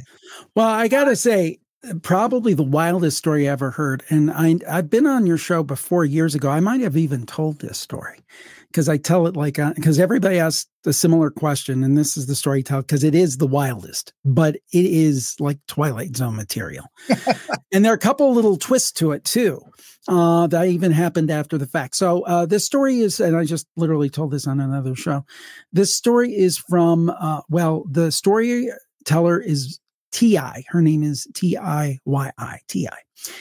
Well, I gotta say, probably the wildest story I ever heard, and I've been on your show before years ago. I might have even told this story because I tell it because everybody asks a similar question, and this is the story I tell because it is the wildest, but it is like Twilight Zone material. And there are a couple little twists to it too that even happened after the fact. So this story is, and I just literally told this on another show. This story is from, the storyteller is T.I. Her name is T.I.Y.I. T.I.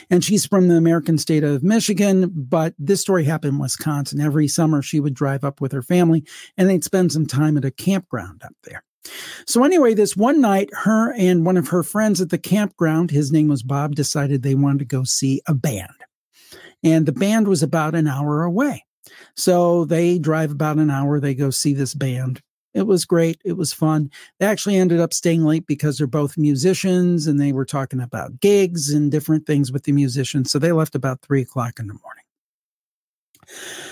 And she's from the American state of Michigan, but this story happened in Wisconsin. Every summer she would drive up with her family and they'd spend some time at a campground up there. So anyway, this one night, her and one of her friends at the campground, his name was Bob, decided they wanted to go see a band. And the band was about an hour away. So they drive about an hour, they go see this band. It was great. It was fun. They actually ended up staying late because they're both musicians and they were talking about gigs and different things with the musicians. So they left about 3:00 in the morning.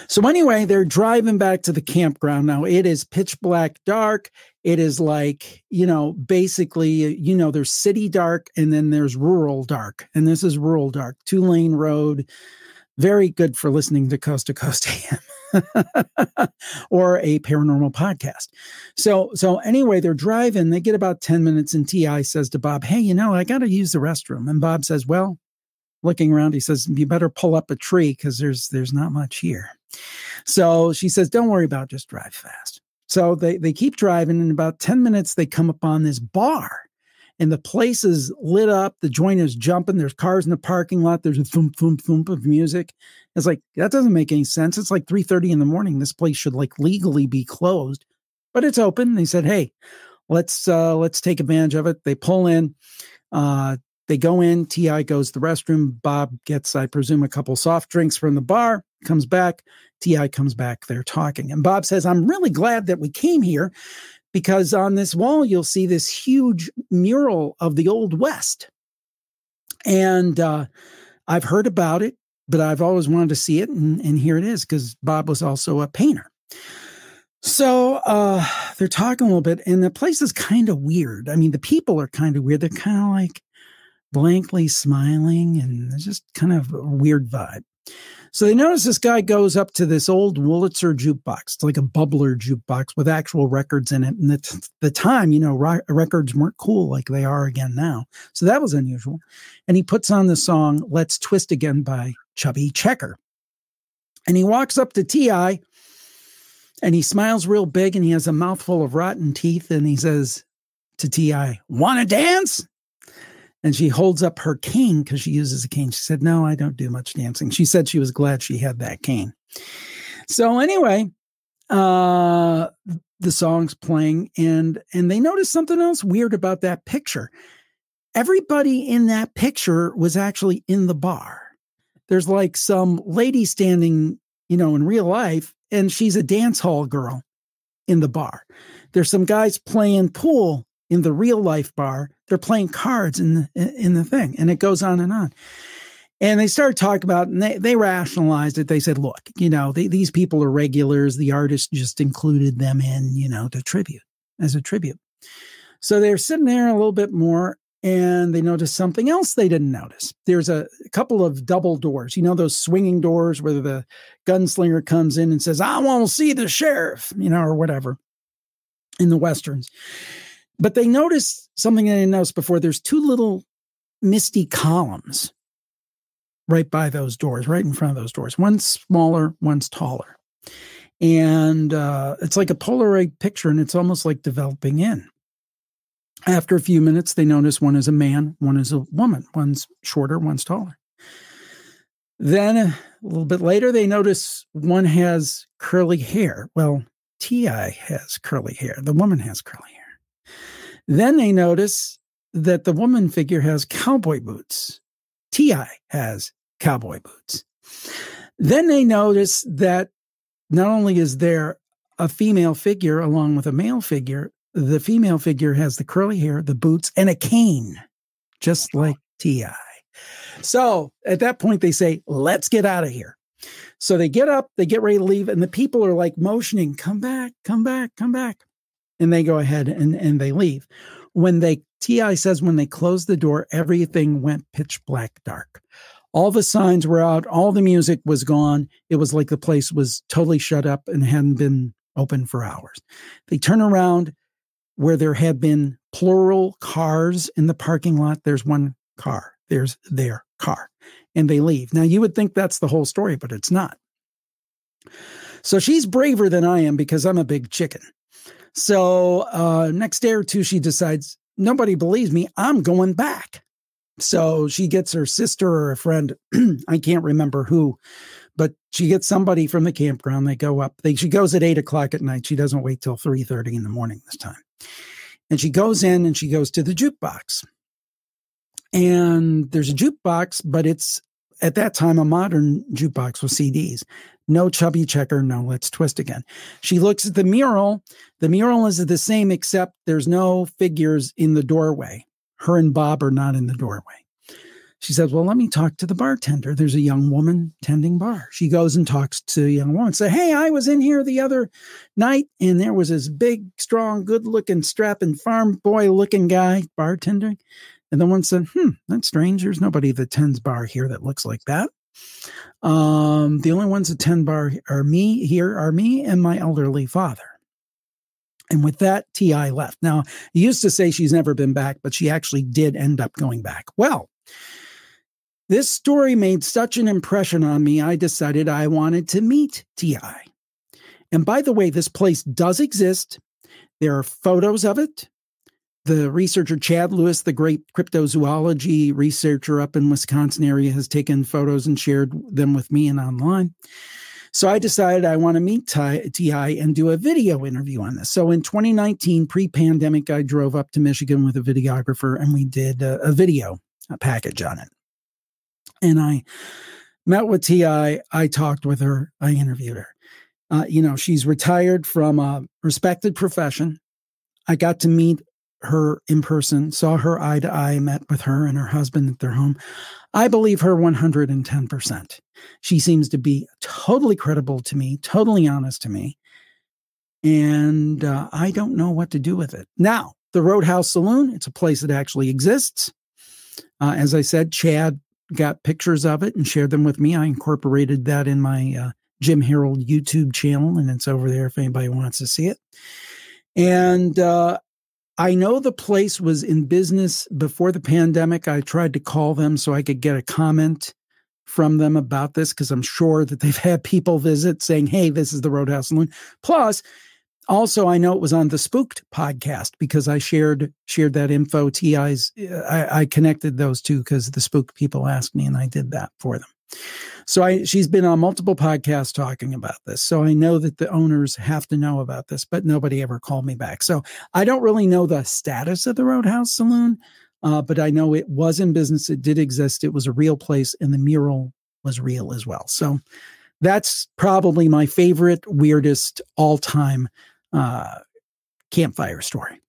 So anyway, they're driving back to the campground. Now it is pitch black dark. It is basically, there's city dark and then there's rural dark. And this is rural dark, 2-lane road. Very good for listening to Coast AM or a paranormal podcast. So anyway, they're driving. They get about 10 minutes and T.I. says to Bob, hey, I got to use the restroom. And Bob says, well, looking around, he says, you better pull up a tree because there's not much here. So she says, don't worry about it, just drive fast. So they keep driving. In about 10 minutes, they come upon this bar. And the place is lit up. The joint is jumping. There's cars in the parking lot. There's a thump, thump, thump of music. It's that doesn't make any sense. It's 3:30 in the morning. This place should legally be closed, but it's open. They said, hey, let's take advantage of it. They pull in. They go in, T.I. goes to the restroom. Bob gets, I presume, a couple soft drinks from the bar, comes back. T.I. comes back, they're talking. And Bob says, I'm really glad that we came here because on this wall, you'll see this huge mural of the Old West. And I've heard about it, but I've always wanted to see it. And here it is, because Bob was also a painter. So they're talking a little bit, and the place is kind of weird. I mean, the people are kind of weird. They're kind of like blankly smiling, and there's just kind of a weird vibe. So they notice this guy goes up to this old Wurlitzer jukebox. It's like a bubbler jukebox with actual records in it. And at the time, records weren't cool like they are again now. So that was unusual. And he puts on the song Let's Twist Again by Chubby Checker. And he walks up to T.I., and he smiles real big, and he has a mouthful of rotten teeth, and he says to T.I., "Want to dance?" And she holds up her cane because she uses a cane. She said, "No, I don't do much dancing." She said she was glad she had that cane. So anyway, the song's playing, and they noticed something else weird about that picture. Everybody in that picture was actually in the bar. There's like some lady standing, in real life, and she's a dance hall girl in the bar. There's some guys playing pool in the real life bar. They're playing cards in the thing, and it goes on and on. And they started talking about, and they rationalized it. They said, look, these people are regulars. The artist just included them in, as a tribute. So they're sitting there a little bit more, and they noticed something else they didn't notice. There's a couple of double doors, those swinging doors where the gunslinger comes in and says, "I want to see the sheriff," or whatever in the Westerns. But they noticed something they didn't notice before. There's two little misty columns right by those doors, right in front of those doors. One's smaller, one's taller. And it's like a Polaroid picture, and it's almost like developing in. After a few minutes, they notice one is a man, one is a woman. One's shorter, one's taller. Then a little bit later, they notice one has curly hair. Well, T.I. has curly hair. The woman has curly hair. Then they notice that the woman figure has cowboy boots. T.I. has cowboy boots. Then they notice that not only is there a female figure along with a male figure, the female figure has the curly hair, the boots, and a cane, just like T.I. So at that point, they say, "Let's get out of here." So they get up, they get ready to leave, and the people are like motioning, "Come back, come back, come back." And they go ahead and they leave. T.I. says when they closed the door, everything went pitch black dark. All the signs were out. All the music was gone. It was like the place was totally shut up and hadn't been open for hours. They turn around where there had been plural cars in the parking lot. There's one car. There's their car. And they leave. Now, you would think that's the whole story, but it's not. So she's braver than I am because I'm a big chicken. So next day or two, she decides, nobody believes me. I'm going back. So she gets her sister or a friend. I can't remember who, but she gets somebody from the campground. They go up. She goes at 8:00 at night. She doesn't wait till 3:30 in the morning this time. And she goes in and she goes to the jukebox. And there's a jukebox, but it's at that time a modern jukebox with CDs. No Chubby Checker, no Let's Twist Again. She looks at the mural. The mural is the same, except there's no figures in the doorway. Her and Bob are not in the doorway. She says, "Well, let me talk to the bartender." There's a young woman tending bar. She goes and talks to the young woman. Say, "Hey, I was in here the other night, and there was this big, strong, good-looking, strapping farm boy-looking guy bartending." And the one said, "That's strange. There's nobody that tends bar here that looks like that. The only ones that tend bar are me and my elderly father." And with that, T.I. left. Now, he used to say she's never been back, but she actually did end up going back. Well, this story made such an impression on me, I decided I wanted to meet T.I. And by the way, this place does exist. There are photos of it. The researcher Chad Lewis, the great cryptozoology researcher up in Wisconsin area, has taken photos and shared them with me and online. So I decided I want to meet T.I. and do a video interview on this. So in 2019, pre-pandemic, I drove up to Michigan with a videographer, and we did a video package on it. And I met with T.I. I talked with her. I interviewed her. She's retired from a respected profession. I got to meet her in person, saw her eye to eye, met with her and her husband at their home. I believe her 110%. She seems to be totally credible to me, totally honest to me. And I don't know what to do with it. Now, the Roadhouse Saloon, it's a place that actually exists. As I said, Chad got pictures of it and shared them with me. I incorporated that in my Jim Harold YouTube channel, and it's over there if anybody wants to see it. And I know the place was in business before the pandemic. I tried to call them so I could get a comment from them about this, because I'm sure that they've had people visit saying, hey, this is the Roadhouse Saloon. Plus, also, I know it was on the Spooked podcast because I shared that info. TI's, I connected those two because the Spooked people asked me, and I did that for them. So she's been on multiple podcasts talking about this. So I know that the owners have to know about this, but nobody ever called me back. So I don't really know the status of the Roadhouse Saloon, but I know it was in business. It did exist. It was a real place, and the mural was real as well. So that's probably my favorite, weirdest, all-time campfire story.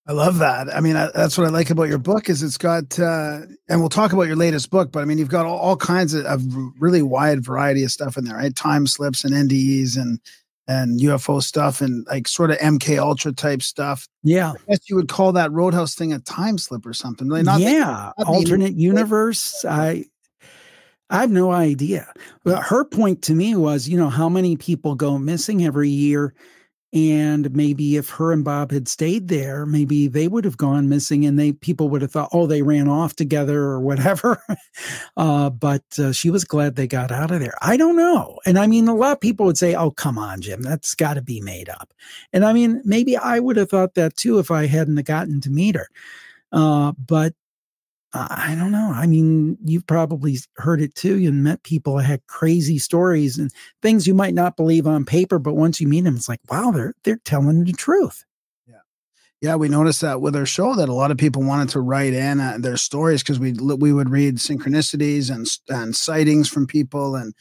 I love that. I mean, that's what I like about your book is it's got, and we'll talk about your latest book, but I mean, you've got all kinds of really wide variety of stuff in there, right? Time slips and NDEs and UFO stuff and like sort of MK Ultra type stuff.
Yeah.
I guess you would call that Roadhouse thing a time slip or something. Really
alternate universe. I have no idea. But her point to me was, how many people go missing every year? And maybe if her and Bob had stayed there, maybe they would have gone missing, and people would have thought, oh, they ran off together or whatever. But she was glad they got out of there. I don't know. And I mean, a lot of people would say, oh, come on, Jim, that's got to be made up. And I mean, maybe I would have thought that too if I hadn't gotten to meet her. But I don't know. I mean, you've probably heard it too. You met people that had crazy stories and things you might not believe on paper, but once you meet them, it's like, wow, they're telling the truth.
Yeah, we noticed that with our show that a lot of people wanted to write in their stories because we would read synchronicities and sightings from people, and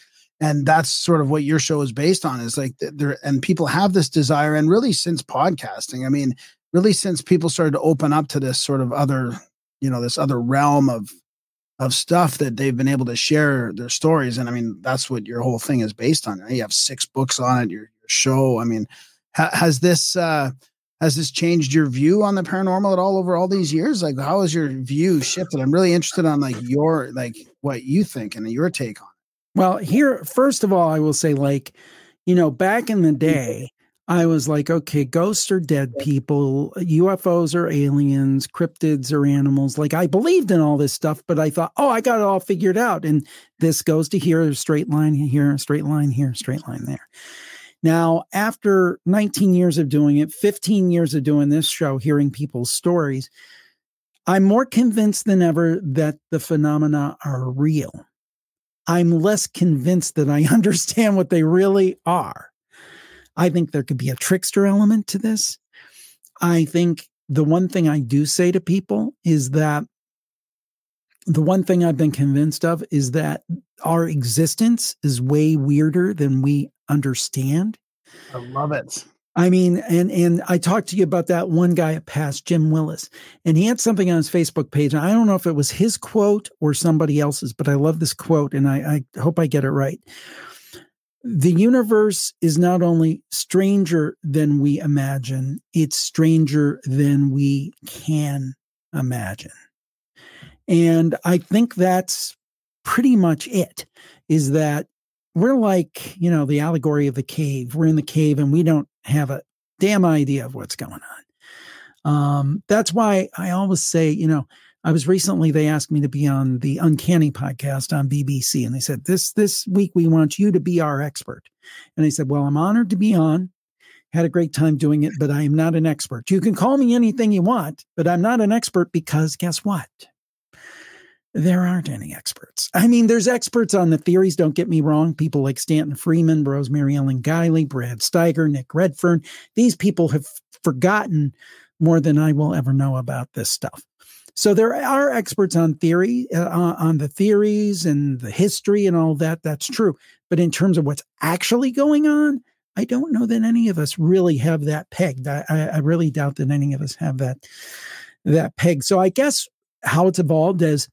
that's sort of what your show is based on. Is like and people have this desire, and really since podcasting, I mean, really since people started to open up to this sort of other. This other realm of stuff that they've been able to share their stories. And I mean, that's what your whole thing is based on. You have 6 books on it, your show. I mean, has this changed your view on the paranormal at all over all these years? Like, how has your view shifted? I'm really interested on what you think and your take on it.
Well, here, first of all, I will say, back in the day, I was like, okay, ghosts are dead people, UFOs are aliens, cryptids are animals. Like, I believed in all this stuff, but I thought, oh, I got it all figured out. And this goes to here, a straight line here, a straight line here, a straight line there. Now, after 19 years of doing it, 15 years of doing this show, hearing people's stories, I'm more convinced than ever that the phenomena are real. I'm less convinced that I understand what they really are. I think there could be a trickster element to this. I think the one thing I do say to people is that the one thing I've been convinced of is that our existence is way weirder than we understand.
I love it.
I mean, and I talked to you about that one guy at Past, Jim Willis, and he had something on his Facebook page. And I don't know if it was his quote or somebody else's, but I love this quote, and I hope I get it right. The universe is not only stranger than we imagine, it's stranger than we can imagine. And I think that's pretty much it, is that we're like, the allegory of the cave. We're in the cave and we don't have a damn idea of what's going on. That's why I always say, they asked me to be on the Uncanny podcast on BBC, and they said, this week we want you to be our expert. And I said, well, I'm honored to be on. Had a great time doing it, but I am not an expert. You can call me anything you want, but I'm not an expert because guess what? There aren't any experts. I mean, there's experts on the theories, don't get me wrong. People like Stanton Freeman, Rosemary Ellen Guiley, Brad Steiger, Nick Redfern. These people have forgotten more than I will ever know about this stuff. So there are experts on theory, on the theories and the history and all that. That's true. But in terms of what's actually going on, I don't know that any of us really have that pegged. I really doubt that any of us have that pegged. So I guess how it's evolved is,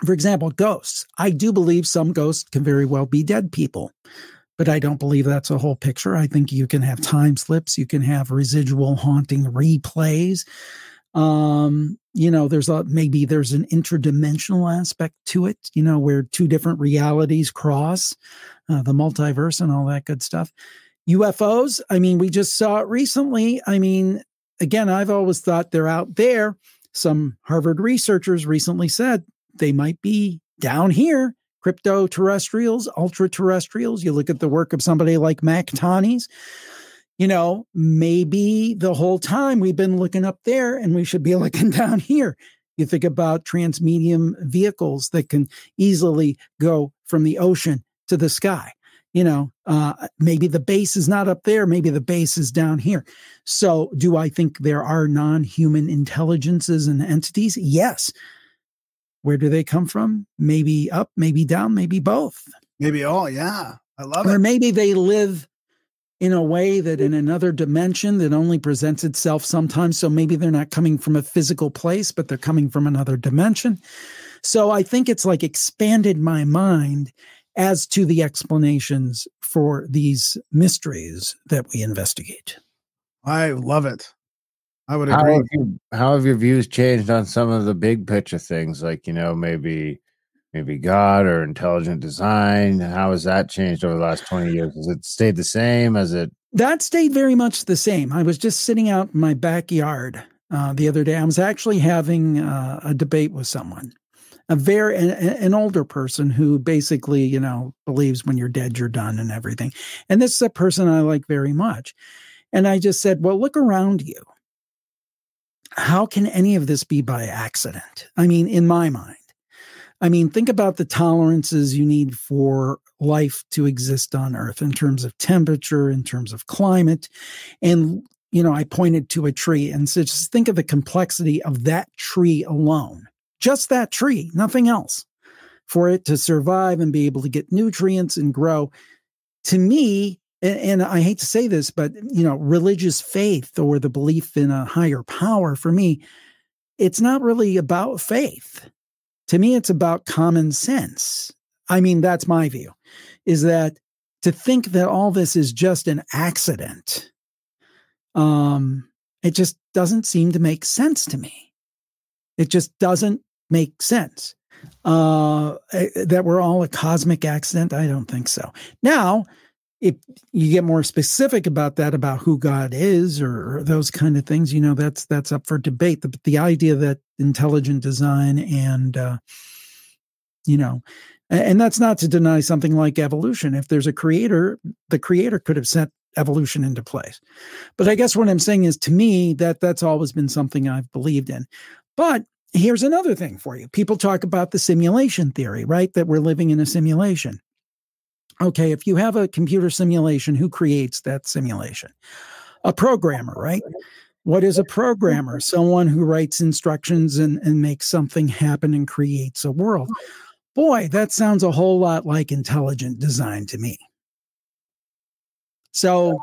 for example, ghosts. I do believe some ghosts can very well be dead people, but I don't believe that's a whole picture. I think you can have time slips. You can have residual haunting replays. Maybe there's an interdimensional aspect to it, where two different realities cross, the multiverse and all that good stuff. UFOs, we just saw it recently. Again, I've always thought they're out there. Some Harvard researchers recently said they might be down here, crypto-terrestrials, ultra-terrestrials. You look at the work of somebody like Mac Tanis, maybe the whole time we've been looking up there and we should be looking down here. You think about transmedium vehicles that can easily go from the ocean to the sky. Maybe the base is not up there. Maybe the base is down here. So do I think there are non-human intelligences and entities? Yes. Where do they come from? Maybe up, maybe down, maybe both.
Maybe all. Yeah. I love it.
Or maybe they live in a way that in another dimension that only presents itself sometimes. So maybe they're not coming from a physical place, but they're coming from another dimension. So I think it's like expanded my mind as to the explanations for these mysteries that we investigate.
I love it. I would agree.
How have your views changed on some of the big picture things, like, maybe God or intelligent design? How has that changed over the last 20 years? Has it stayed the same? That
stayed very much the same. I was just sitting out in my backyard the other day. I was actually having a debate with someone, an older person who basically, believes when you're dead, you're done and everything. And this is a person I like very much. And I just said, well, look around you. How can any of this be by accident? In my mind. Think about the tolerances you need for life to exist on Earth in terms of temperature, in terms of climate. And, I pointed to a tree and said, just think of the complexity of that tree alone. Just that tree, nothing else. For it to survive and be able to get nutrients and grow. To me, and I hate to say this, but, religious faith or the belief in a higher power, for me, it's not really about faith. To me, it's about common sense. That's my view, is that to think that all this is just an accident, it just doesn't seem to make sense to me. It just doesn't make sense. That we're all a cosmic accident, I don't think so. Now, if you get more specific about that, about who God is or those kind of things, that's up for debate. The idea that intelligent design and, and that's not to deny something like evolution. If there's a creator, the creator could have set evolution into place. But I guess what I'm saying is, to me, that's always been something I've believed in. But here's another thing for you. People talk about the simulation theory, right? That we're living in a simulation. Okay, if you have a computer simulation, who creates that simulation? A programmer, right? What is a programmer? Someone who writes instructions and makes something happen and creates a world. Boy, that sounds a whole lot like intelligent design to me. So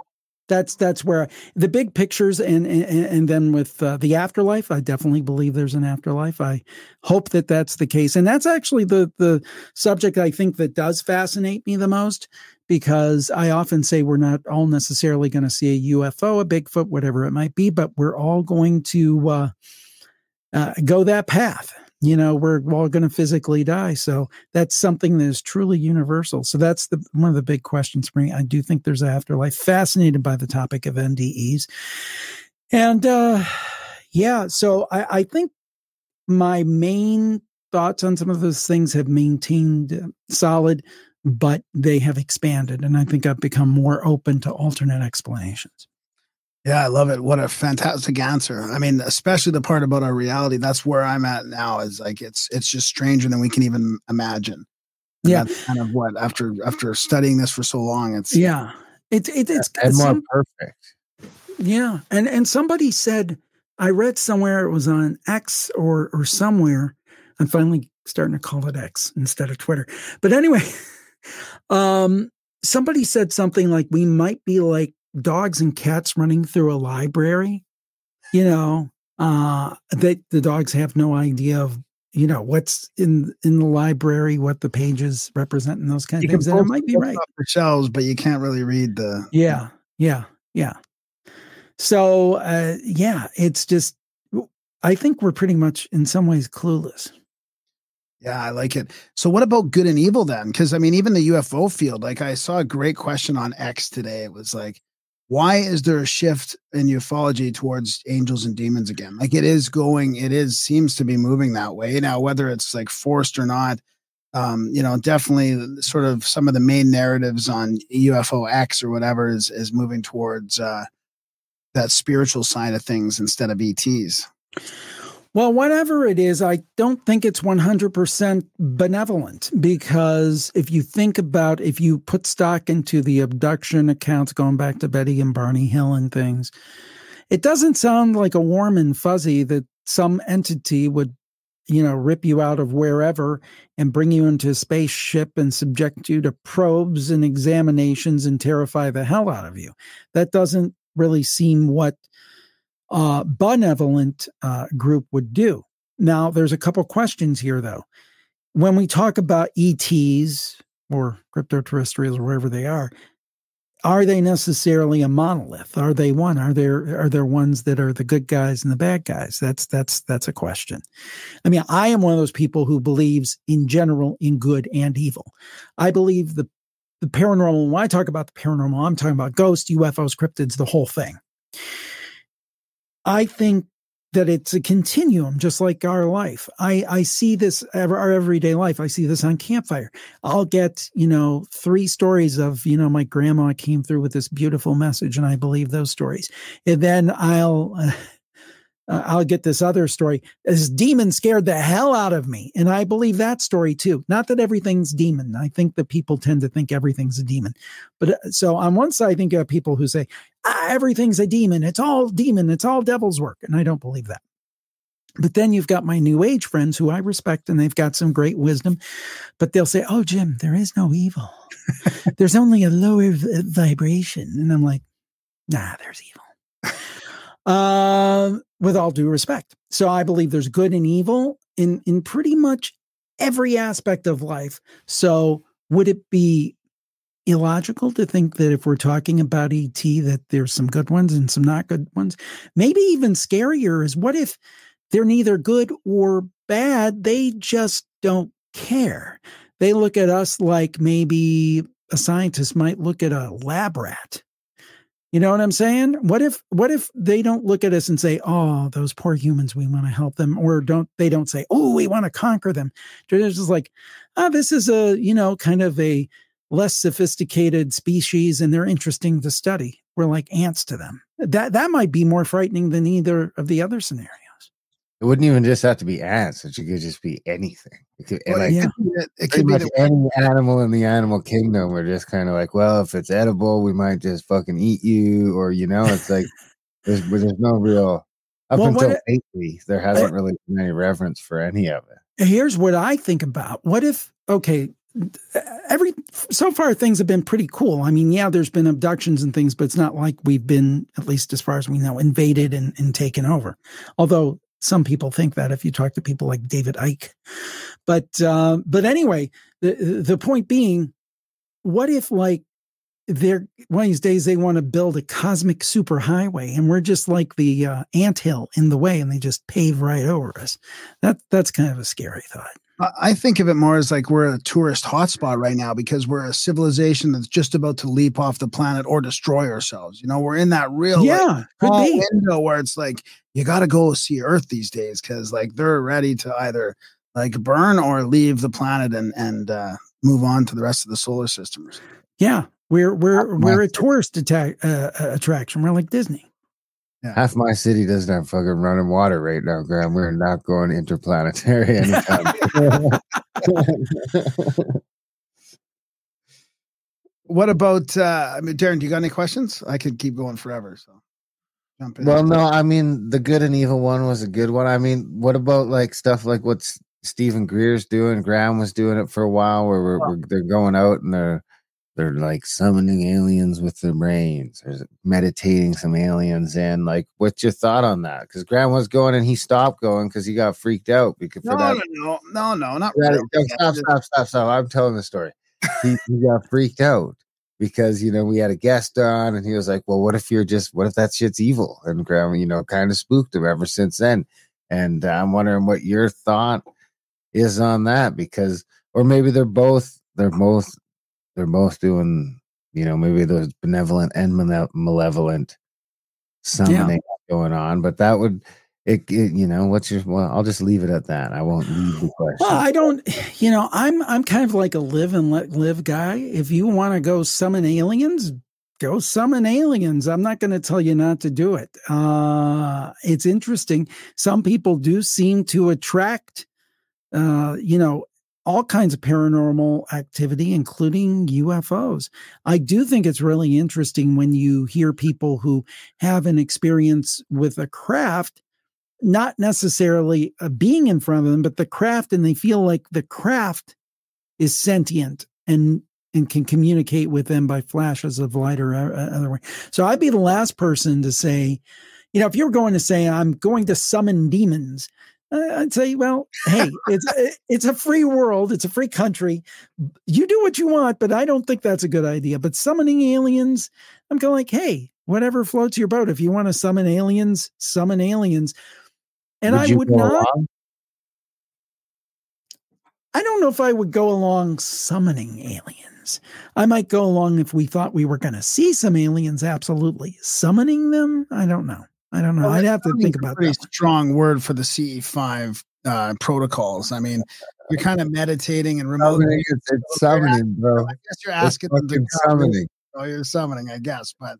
that's where the big pictures and then with the afterlife, I definitely believe there's an afterlife. I hope that that's the case. And that's actually the subject I think that does fascinate me the most, because I often say we're not all necessarily going to see a UFO, a Bigfoot, whatever it might be, but we're all going to go that path. We're all going to physically die. So that's something that is truly universal. So that's one of the big questions for me. I do think there's an afterlife. Fascinated by the topic of NDEs. And so I think my main thoughts on some of those things have maintained solid, but they have expanded. And I think I've become more open to alternate explanations.
Yeah, I love it. What a fantastic answer. Especially the part about our reality. That's where I'm at now, is like, it's just stranger than we can even imagine. And
yeah.
That's kind of what, after studying this for so long, it's
more perfect. Yeah. And somebody said, I read somewhere, it was on X or somewhere. I'm finally starting to call it X instead of Twitter. But anyway, somebody said something like, we might be like dogs and cats running through a library, that the dogs have no idea of, what's in the library, what the pages represent and those kind of things. And it might be right.
Off the shelves, but you can't really read the.
Yeah. So, it's just, I think we're pretty much in some ways clueless.
Yeah, I like it. So what about good and evil then? Because I mean, even the UFO field, like I saw a great question on X today. It was like, why is there a shift in ufology towards angels and demons again? Like seems to be moving that way now, whether it's like forced or not. Definitely sort of some of the main narratives on UFO X or whatever is moving towards that spiritual side of things instead of ETs.
Well, whatever it is, I don't think it's 100% benevolent, because if you put stock into the abduction accounts going back to Betty and Barney Hill and things, it doesn't sound like a warm and fuzzy that some entity would, rip you out of wherever and bring you into a spaceship and subject you to probes and examinations and terrify the hell out of you. That doesn't really seem what benevolent group would do. Now, there's a couple questions here, though. When we talk about ETs or cryptoterrestrials or wherever they are they necessarily a monolith? Are they one? Are there ones that are the good guys and the bad guys? That's a question. I mean, I am one of those people who believes in general in good and evil. I believe the paranormal. When I talk about the paranormal, I'm talking about ghosts, UFOs, cryptids, the whole thing. I think that it's a continuum, just like our life. I see this, our everyday life. I see this on Campfire. I'll get, 3 stories of, my grandma came through with this beautiful message, and I believe those stories. And then I'll get this other story. This demon scared the hell out of me. And I believe that story too. Not that everything's demon. I think that people tend to think everything's a demon. But so on one side, I think you have people who say, everything's a demon. It's all demon. It's all devil's work. And I don't believe that. But then you've got my new age friends who I respect, and they've got some great wisdom, but they'll say, oh, Jim, there is no evil. There's only a lower vibration. And I'm like, nah, there's evil. With all due respect. So I believe there's good and evil in pretty much every aspect of life. So would it be illogical to think that if we're talking about ET, that there's some good ones and some not good ones? Maybe even scarier is, what if they're neither good or bad? They just don't care. They look at us like maybe a scientist might look at a lab rat. You know what I'm saying? What if they don't look at us and say, oh, those poor humans, we want to help them, or they don't say, oh, we want to conquer them. They're just like, this is a, kind of a less sophisticated species, and they're interesting to study. We're like ants to them. That might be more frightening than either of the other scenarios.
It wouldn't even just have to be ants. It could just be anything. It could be any animal in the animal kingdom. We're just kind of like, well, if it's edible, we might just fucking eat you. Or, it's like, there's no real, until lately, there hasn't really been any reverence for any of it.
Here's what I think about. What if, so far things have been pretty cool. I mean, yeah, there's been abductions and things, but it's not like we've been, at least as far as we know, invaded and taken over. Although some people think that if you talk to people like David Icke. But anyway, the point being, what if one of these days they want to build a cosmic superhighway and we're just like the anthill in the way and they just pave right over us? That's kind of a scary thought.
I think of it more as like we're a tourist hotspot right now because we're a civilization that's just about to leap off the planet or destroy ourselves. We're in that real window where it's like, you got to go see Earth these days because like they're ready to either like burn or leave the planet and move on to the rest of the solar system.
Yeah, we're a tourist attraction. We're like Disney.
Yeah.
Half my city doesn't have fucking running water right now, Graham. We're not going interplanetary anytime.
What about Darren? Do you got any questions? I could keep going forever. So jump in.
Well, no, I mean, the good and evil one was a good one. I mean, what about like stuff like what Stephen Greer's doing? Graham was doing it for a while, where they're going out and they're like summoning aliens with their brains, or meditating some aliens in. Like, what's your thought on that? Because Graham was going and he stopped going because he got freaked out. Because
No, not really.
Stop. I'm telling the story. He got freaked out because, we had a guest on and he was like, well, what if that shit's evil? And Graham, kind of spooked him ever since then. And I'm wondering what your thought is on that, because, or maybe they're both doing, maybe those benevolent and malevolent summoning going on, but that would, I'll just leave it at that. I won't leave the question.
Well, I don't, I'm kind of like a live and let live guy. If you want to go summon aliens, go summon aliens. I'm not going to tell you not to do it. It's interesting. Some people do seem to attract, all kinds of paranormal activity, including UFOs. I do think it's really interesting when you hear people who have an experience with a craft, not necessarily being in front of them, but the craft, and they feel like the craft is sentient and can communicate with them by flashes of light or other way. So I'd be the last person to say, if you're going to say, I'm going to summon demons, I'd say, well, hey, it's a free world. It's a free country. You do what you want, but I don't think that's a good idea. But summoning aliens, I'm going like, hey, whatever floats your boat. If you want to summon aliens, summon aliens. And I would not. I don't know if I would go along summoning aliens. I might go along if we thought we were going to see some aliens. Absolutely. Summoning them? I don't know. Well, I'd have to think about that.
Pretty strong word for the CE5 protocols. I mean, you're kind of meditating and remotely.
It's summoning, bro.
I guess you're asking them to
summoning.
Oh, you're summoning, I guess, but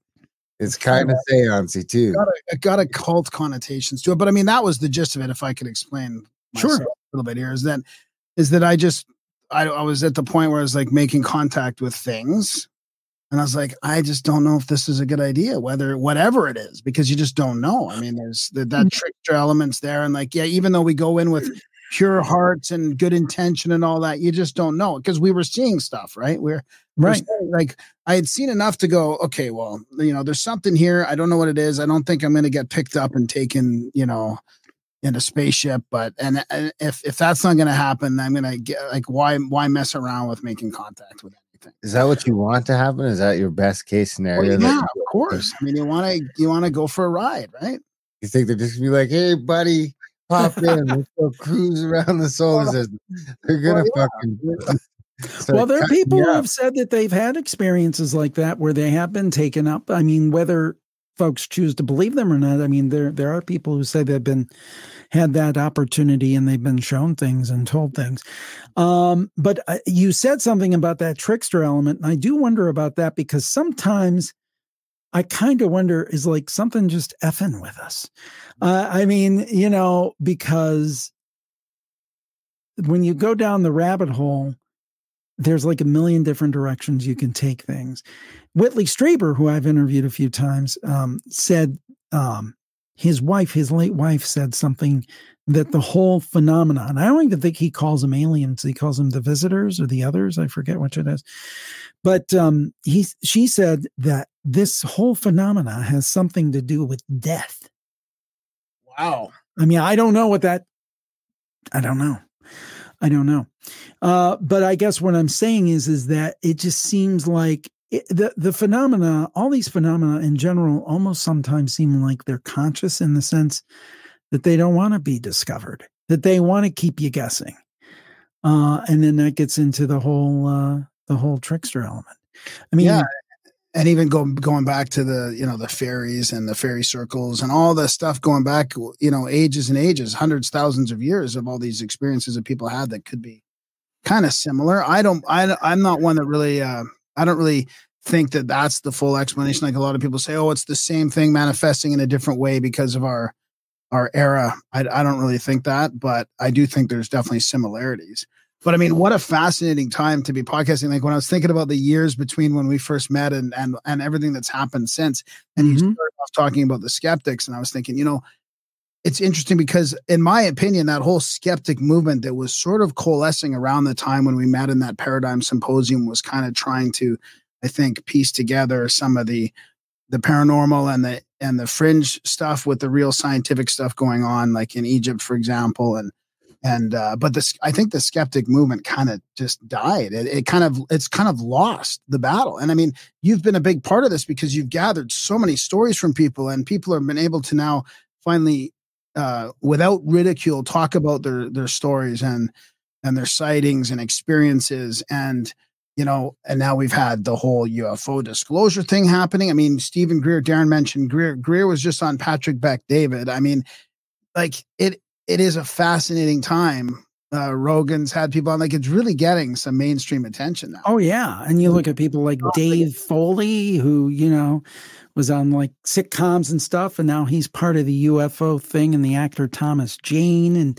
it's kind of seancey too.
It got a cult connotations to it, but I mean, that was the gist of it. If I could explain myself a little bit here, is that I was at the point where I was like making contact with things. And I was like, I just don't know if this is a good idea, whatever it is, because you just don't know. I mean, there's that trickster elements there. And like, yeah, even though we go in with pure hearts and good intention and all that, you just don't know, because we were seeing stuff, right? We're like, I had seen enough to go, okay, well, there's something here. I don't know what it is. I don't think I'm going to get picked up and taken, in a spaceship, and if that's not going to happen, I'm going to get like, why mess around with making contact with it?
Is that what you want to happen? Is that your best case scenario?
Well, yeah, of course. I mean, you want to go for a ride, right?
You think they're just gonna be like, "Hey, buddy, pop in, let's go cruise around the solar system." They're gonna fucking.
Well, there are people who have said that they've had experiences like that where they have been taken up. I mean, whether folks choose to believe them or not, I mean, there are people who say they've had that opportunity and they've been shown things and told things. But you said something about that trickster element, and I do wonder about that, because sometimes I kind of wonder, is like something just effing with us? I mean, because when you go down the rabbit hole, there's like a million different directions you can take things. Whitley Strieber, who I've interviewed a few times, said his late wife said something, that the whole phenomenon, I don't even think he calls them aliens. He calls them the visitors or the others. I forget which it is. But she said that this whole phenomena has something to do with death.
Wow.
I mean, I don't know. But I guess what I'm saying is that it just seems like the phenomena, all these phenomena in general, almost sometimes seem like they're conscious, in the sense that they don't want to be discovered, that they want to keep you guessing. And then that gets into the whole trickster element. I mean,
yeah. And even going back to the fairies and the fairy circles and all the stuff going back, ages and ages, hundreds, thousands of years of all these experiences that people had that could be kind of similar. I'm not one that really, I don't really think that that's the full explanation. Like a lot of people say, oh, it's the same thing manifesting in a different way because of our era. I don't really think that, but I do think there's definitely similarities. But I mean, what a fascinating time to be podcasting. Like when I was thinking about the years between when we first met and everything that's happened since, and you started off talking about the skeptics, and I was thinking, it's interesting because in my opinion, that whole skeptic movement that was sort of coalescing around the time when we met in that Paradigm Symposium was kind of trying to, I think, piece together some of the paranormal and the fringe stuff with the real scientific stuff going on, like in Egypt, for example. But I think the skeptic movement kind of just died. It's kind of lost the battle. And I mean, you've been a big part of this because you've gathered so many stories from people, and people have been able to now finally, without ridicule, talk about their stories and their sightings and experiences. And, and now we've had the whole UFO disclosure thing happening. I mean, Stephen Greer, Darren mentioned Greer was just on Patrick Bet-David. I mean, like it is a fascinating time. Rogan's had people on, like, it's really getting some mainstream attention now.
Oh yeah. And you look at people like Dave Foley, who, was on like sitcoms and stuff, and now he's part of the UFO thing, and the actor Thomas Jane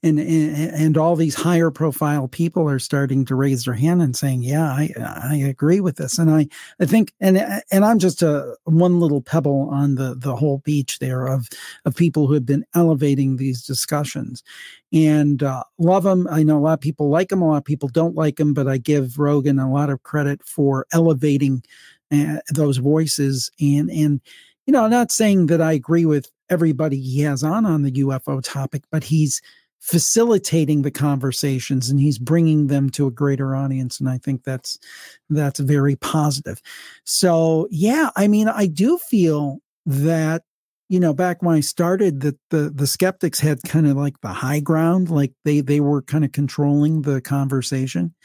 and all these higher profile people are starting to raise their hand and saying, yeah, I agree with this. And I think, and I'm just one little pebble on the whole beach there of people who have been elevating these discussions, and love them. I know a lot of people like him, a lot of people don't like him, but I give Rogan a lot of credit for elevating those voices. And I'm not saying that I agree with everybody he has on the UFO topic, but he's facilitating the conversations and he's bringing them to a greater audience. And I think that's very positive. So yeah, I mean, I do feel that, back when I started, that the skeptics had kind of like the high ground, like they were kind of controlling the conversation.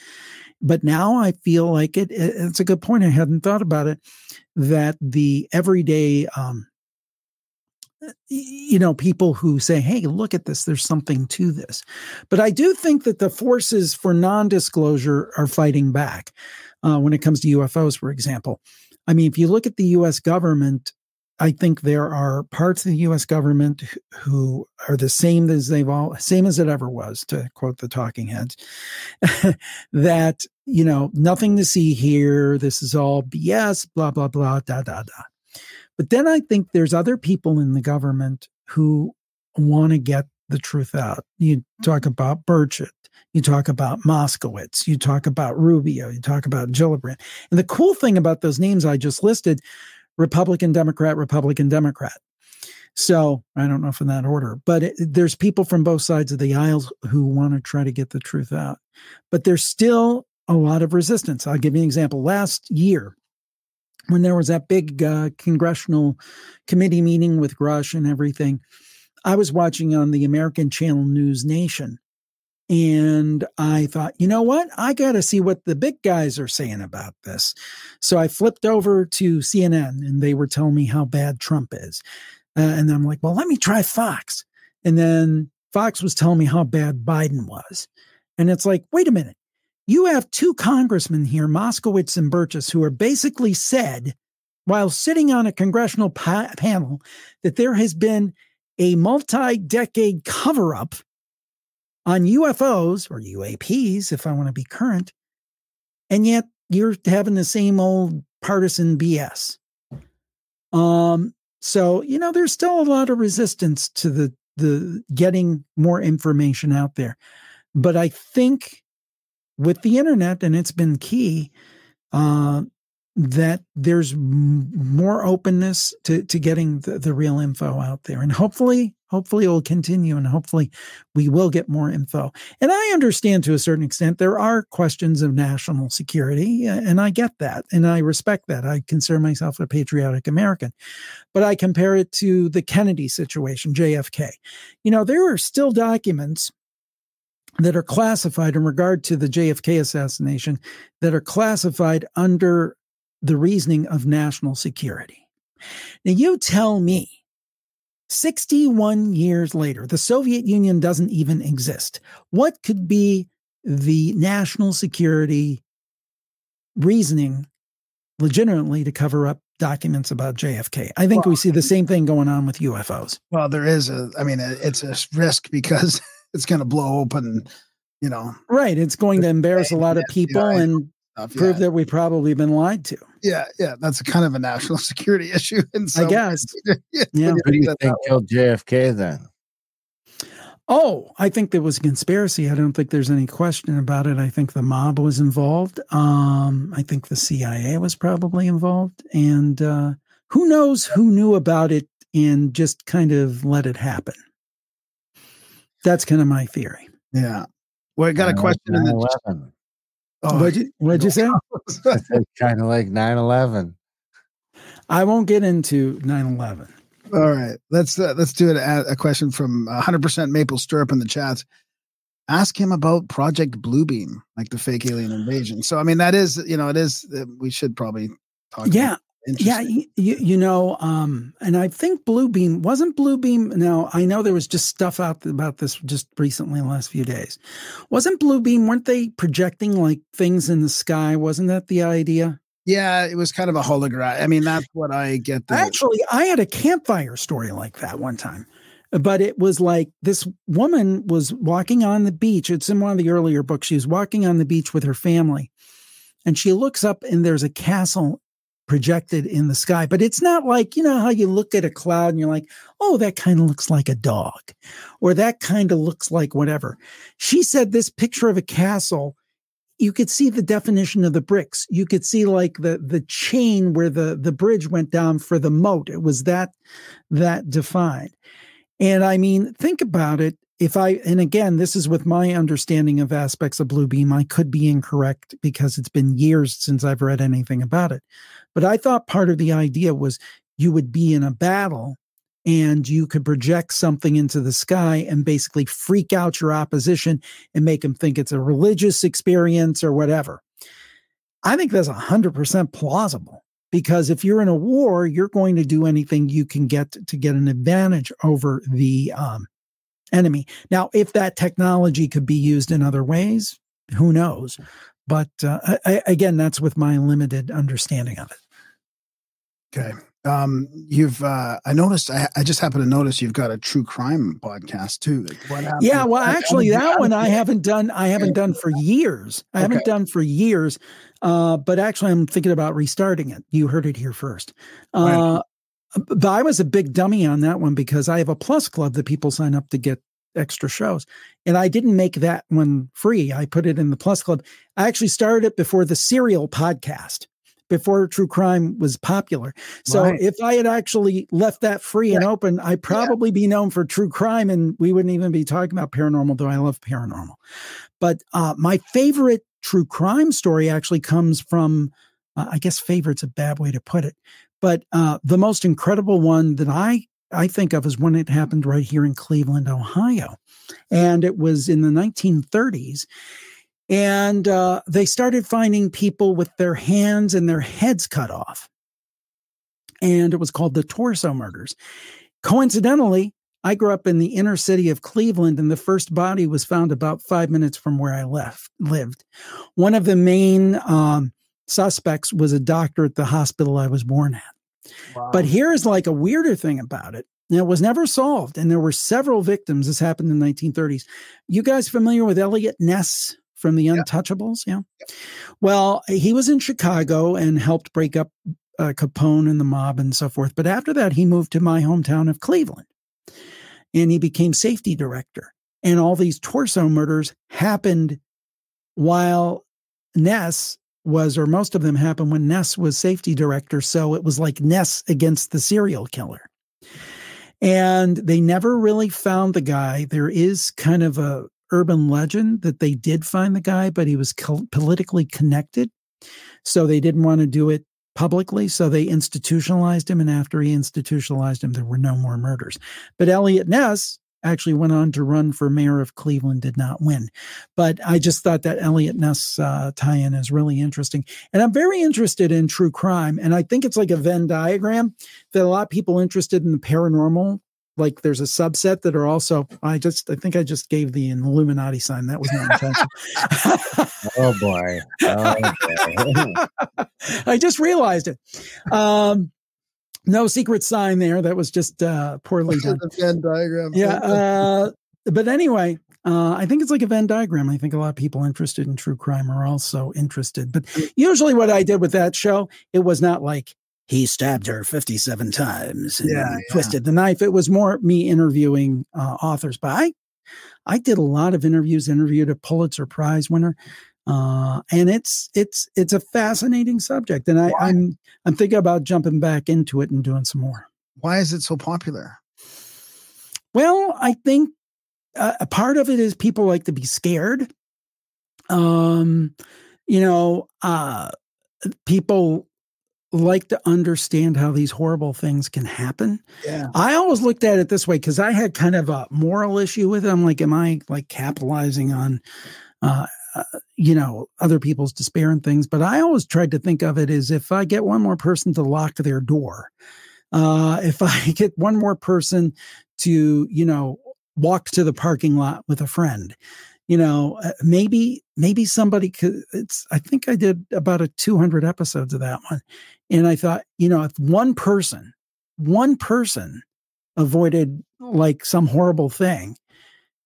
But now I feel like it's a good point. I hadn't thought about it, that the everyday, people who say, hey, look at this, there's something to this. But I do think that the forces for non-disclosure are fighting back when it comes to UFOs, for example. I mean, if you look at the U.S. government, I think there are parts of the U.S. government who are the same as same as it ever was, to quote the talking heads, that, nothing to see here. This is all BS, blah, blah, blah, da, da, da. But then I think there's other people in the government who want to get the truth out. You talk about Burchett, you talk about Moskowitz, you talk about Rubio, you talk about Gillibrand. And the cool thing about those names I just listed, Republican, Democrat, Republican, Democrat. So I don't know if in that order, but there's people from both sides of the aisles who want to try to get the truth out. But there's still a lot of resistance. I'll give you an example. Last year, when there was that big congressional committee meeting with Grush and everything, I was watching on the American channel News Nation. And I thought, you know what? I got to see what the big guys are saying about this. So I flipped over to CNN and they were telling me how bad Trump is. And I'm like, well, let me try Fox. And then Fox was telling me how bad Biden was. And it's like, wait a minute. You have two congressmen here, Moskowitz and Burchett, who are basically said, while sitting on a congressional panel, that there has been a multi-decade cover-up on UFOs, or UAPs, if I want to be current, and yet you're having the same old partisan BS. So, there's still a lot of resistance to the getting more information out there. But I think with the internet, and it's been key, that there's more openness to getting the real info out there. And hopefully it will continue, and hopefully we will get more info. And I understand to a certain extent there are questions of national security, and I get that, and I respect that. I consider myself a patriotic American. But I compare it to the Kennedy situation, JFK. There are still documents that are classified in regard to the JFK assassination that are classified under the reasoning of national security. Now, you tell me, 61 years later, the Soviet Union doesn't even exist. What could be the national security reasoning legitimately to cover up documents about JFK? I think we see the same thing going on with UFOs.
Well, there is it's a risk because it's going to blow open you know.
Right. It's going to embarrass a lot of people and prove that we've probably been lied to.
Yeah. Yeah. That's kind of a national security issue.
I guess.
Yeah.
Who do you think killed JFK then?
Oh, I think there was a conspiracy. I don't think there's any question about it. I think the mob was involved. I think the CIA was probably involved. And who knows who knew about it and just kind of let it happen. That's kind of my theory.
Yeah. Well, I got a question in the
what'd you say?
Kind of like 9/11.
I won't get into 9/11.
All right, let's do it. A question from 100% Maple Stirrup in the chat. Ask him about Project Bluebeam, like the fake alien invasion. So, I mean, that is, it is. We should probably talk.
Yeah, and I think wasn't Bluebeam. Now, I know there was just stuff out about this just recently in the last few days. Wasn't Bluebeam? Weren't they projecting like things in the sky? Wasn't that the idea?
Yeah, it was kind of a hologram. I mean, that's what I get.
Actually, I had a campfire story like that one time, but it was like this woman was walking on the beach. It's in one of the earlier books. She was walking on the beach with her family, and she looks up and there's a castle projected in the sky. But it's not like, how you look at a cloud and you're like, oh, that kind of looks like a dog, or that kind of looks like whatever. She said this picture of a castle, you could see the definition of the bricks. You could see like the chain where the bridge went down for the moat. It was that defined. And I mean, think about it. And again, this is with my understanding of aspects of Bluebeam, I could be incorrect because it's been years since I've read anything about it. But I thought part of the idea was you would be in a battle and you could project something into the sky and basically freak out your opposition and make them think it's a religious experience or whatever. I think that's 100% plausible, because if you're in a war, you're going to do anything you can get to get an advantage over the enemy. Now, if that technology could be used in other ways, who knows? But again, that's with my limited understanding of it.
Okay. I noticed, I just happened to notice you've got a true crime podcast too.
Yeah. Well, actually that one I haven't done for years. I haven't done for years. But actually I'm thinking about restarting it. You heard it here first. But I was a big dummy on that one because I have a Plus Club that people sign up to get extra shows. And I didn't make that one free. I put it in the Plus Club. I actually started it before the Serial podcast, before true crime was popular. So if I had actually left that free and open, I'd probably be known for true crime and we wouldn't even be talking about paranormal, though I love paranormal. But my favorite true crime story actually comes from, I guess favorite's a bad way to put it, but the most incredible one that I think of is when it happened right here in Cleveland, Ohio. And it was in the 1930s. And they started finding people with their hands and their heads cut off. And it was called the torso murders. Coincidentally, I grew up in the inner city of Cleveland, and the first body was found about 5 minutes from where I lived. One of the main suspects was a doctor at the hospital I was born at. Wow. But here's like a weirder thing about it. And it was never solved. And there were several victims. This happened in the 1930s. You guys familiar with Elliot Ness from the Untouchables? Yeah. Well, he was in Chicago and helped break up Capone and the mob and so forth. But after that, he moved to my hometown of Cleveland and he became safety director. And all these torso murders happened while Ness was, or most of them happened when Ness was safety director. So it was like Ness against the serial killer. And they never really found the guy. There is kind of a urban legend that they did find the guy, but he was politically connected. So they didn't want to do it publicly. So they institutionalized him. And after he institutionalized him, there were no more murders. But Elliot Ness actually went on to run for mayor of Cleveland, did not win. But I just thought that Elliot Ness tie-in is really interesting. And I'm very interested in true crime. And I think it's like a Venn diagram that a lot of people interested in the paranormal, like there's a subset that are also, I think I just gave the Illuminati sign. That was not intentional.
Oh boy.
I just realized it. No secret sign there. That was just poorly done.
The Venn diagram.
Yeah. But anyway, I think it's like a Venn diagram. I think a lot of people interested in true crime are also interested. But usually what I did with that show, it was not like he stabbed her 57 times and twisted the knife. It was more me interviewing authors. But I did a lot of interviews, interviewed a Pulitzer Prize winner. And it's a fascinating subject. And I'm thinking about jumping back into it and doing some more.
Why is it so popular?
Well, I think a part of it is people like to be scared. People like to understand how these horrible things can happen.
Yeah.
I always looked at it this way because I had kind of a moral issue with it. I'm like, am I like capitalizing on, other people's despair and things? But I always tried to think of it as if I get one more person to lock their door, if I get one more person to, walk to the parking lot with a friend, maybe somebody could. I think I did about 200 episodes of that one. And I thought, if one person avoided like some horrible thing,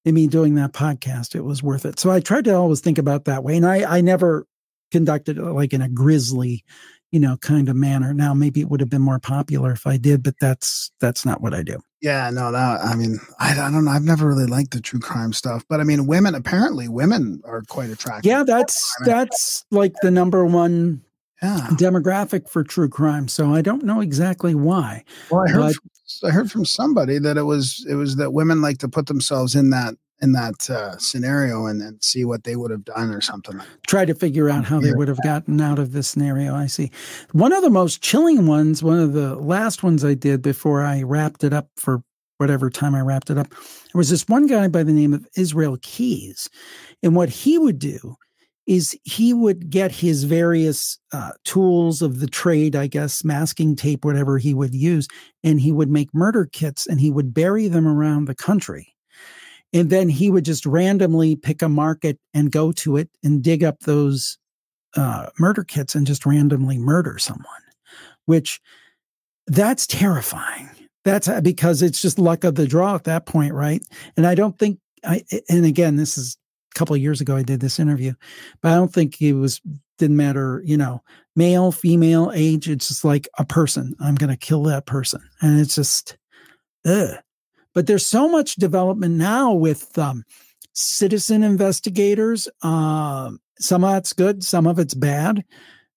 doing that podcast, it was worth it. So I tried to always think about that way. And I never conducted it like in a grisly, kind of manner. Now, maybe it would have been more popular if I did, but that's not what I do.
Yeah, no, I don't know. I've never really liked the true crime stuff, but women are quite attractive.
Yeah, that's like the number one demographic for true crime. So I don't know exactly why.
Well, I heard from somebody that it was that women like to put themselves in that scenario and see what they would have done or something like that.
Try to figure out how they would have gotten out of this scenario. I see. One of the most chilling ones, one of the last ones I did before I wrapped it up for whatever time I wrapped it up, there was this one guy by the name of Israel Keys. And what he would do is he would get his various tools of the trade, I guess, masking tape, whatever he would use, and he would make murder kits and he would bury them around the country. And then he would just randomly pick a market and go to it and dig up those murder kits and just randomly murder someone, which that's terrifying. That's because it's just luck of the draw at that point, right? And I don't think, and again, this is a couple of years ago I did this interview, but I don't think didn't matter, male, female, age. It's just like a person. I'm going to kill that person. And it's just, ugh. But there's so much development now with citizen investigators. Some of it's good, some of it's bad.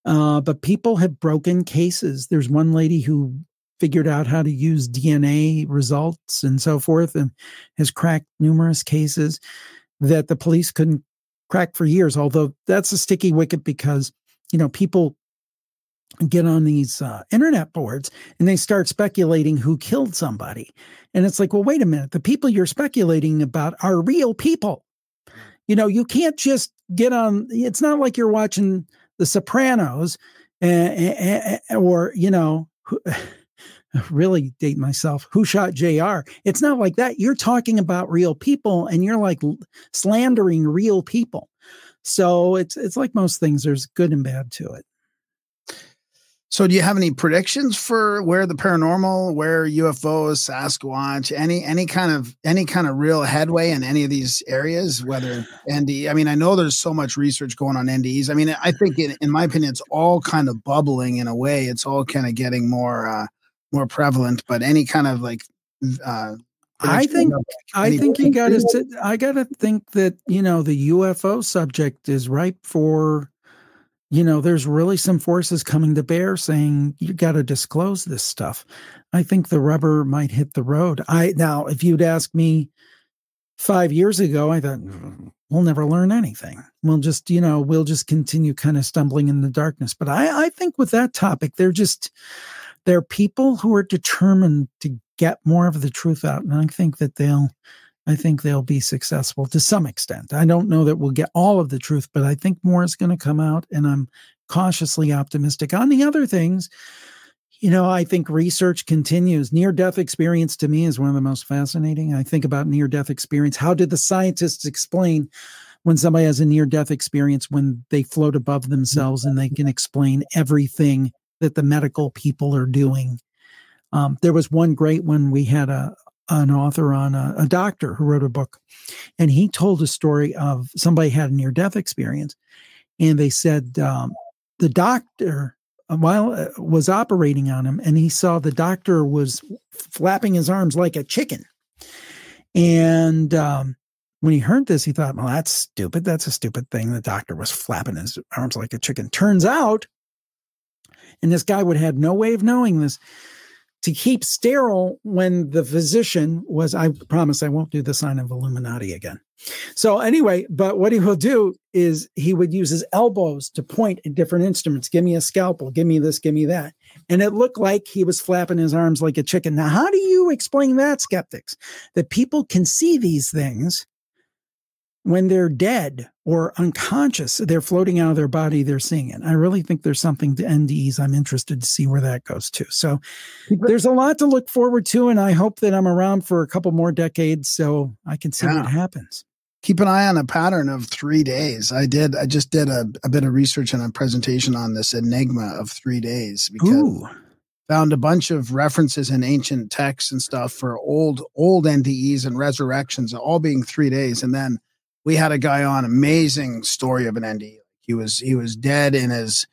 But people have broken cases. There's one lady who figured out how to use DNA results and so forth and has cracked numerous cases that the police couldn't crack for years. Although that's a sticky wicket because, people get on these internet boards and they start speculating who killed somebody. And it's like, well, wait a minute. The people you're speculating about are real people. You can't just get on. It's not like you're watching The Sopranos or, really date myself, Who Shot JR. It's not like that. You're talking about real people and you're like slandering real people. So it's like most things. There's good and bad to it.
So do you have any predictions for where the paranormal, where UFOs, Sasquatch, any kind of real headway in any of these areas, whether NDE? I know there's so much research going on NDEs. I think in my opinion, it's all kind of bubbling in a way. It's all kind of getting more prevalent, but any kind of like, I think you got to, I got to think that, the UFO subject is ripe for, there's really some forces coming to bear saying you got to disclose this stuff. I think the rubber might hit the road. Now, if you'd asked me 5 years ago, I thought we'll never learn anything. We'll just continue kind of stumbling in the darkness. But I think with that topic, there are people who are determined to get more of the truth out. And I think they'll be successful to some extent. I don't know that we'll get all of the truth, but I think more is going to come out, and I'm cautiously optimistic. On the other things, I think research continues. Near-death experience to me is one of the most fascinating. I think about near-death experience. How did the scientists explain when somebody has a near-death experience, when they float above themselves and they can explain everything that the medical people are doing? There was one great one. We had a
an author on a doctor who wrote a book, and he told a story of somebody had a near-death experience, and they said the doctor was operating on him, and he saw the doctor was flapping his arms like a chicken. And when he heard this, he thought, well, that's stupid. That's a stupid thing. The doctor was flapping his arms like a chicken. Turns out, and this guy would have no way of knowing this, to keep sterile when the physician was, I promise I won't do the sign of Illuminati again. So anyway, but what he will do is he would use his elbows to point at different instruments. Give me a scalpel, give me this, give me that. And it looked like he was flapping his arms like a chicken. Now, how do you explain that, skeptics? That people can see these things when they're dead or unconscious, they're floating out of their body, they're seeing it. I really think there's something to NDEs. I'm interested to see where that goes to. So there's a lot to look forward to, and I hope that I'm around for a couple more decades so I can see what happens.
Keep an eye on a pattern of 3 days. I just did a bit of research and a presentation on this enigma of 3 days because found a bunch of references in ancient texts and stuff for old NDEs and resurrections, all being 3 days. And then we had a guy on, amazing story of an NDE. He was dead in his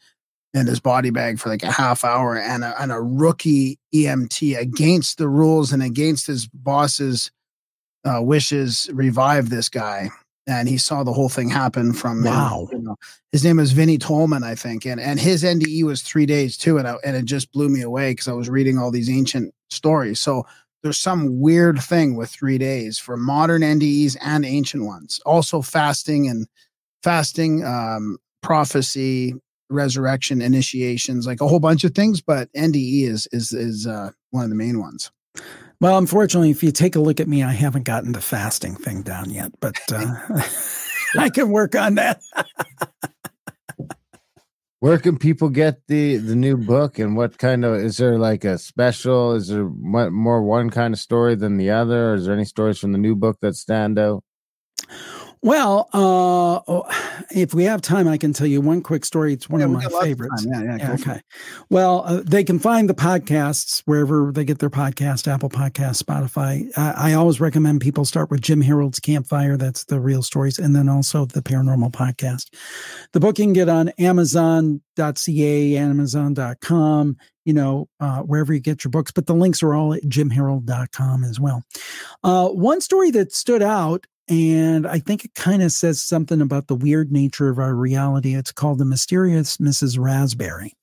body bag for like a half hour, and a rookie EMT, against the rules and against his boss's wishes, revived this guy. And he saw the whole thing happen from, his name was Vinnie Tolman, I think. And his NDE was 3 days too. And it just blew me away because I was reading all these ancient stories. So there's some weird thing with 3 days for modern NDEs and ancient ones. Also fasting, prophecy, resurrection, initiations, like a whole bunch of things. But NDE is one of the main ones.
Well, unfortunately, if you take a look at me, I haven't gotten the fasting thing down yet, but I can work on that.
Where can people get the new book, and what kind of, is there like a special, is there more one kind of story than the other, or is there any stories from the new book that stand out?
Well, if we have time, I can tell you one quick story. It's one of my favorites. Okay. Well, they can find the podcasts wherever they get their podcast, Apple Podcasts, Spotify. I always recommend people start with Jim Harold's Campfire. That's the real stories. And then also the Paranormal Podcast. The book you can get on Amazon.ca, Amazon.com, wherever you get your books. But the links are all at jimharold.com as well. One story that stood out, and I think it kind of says something about the weird nature of our reality. It's called The Mysterious Mrs. Raspberry.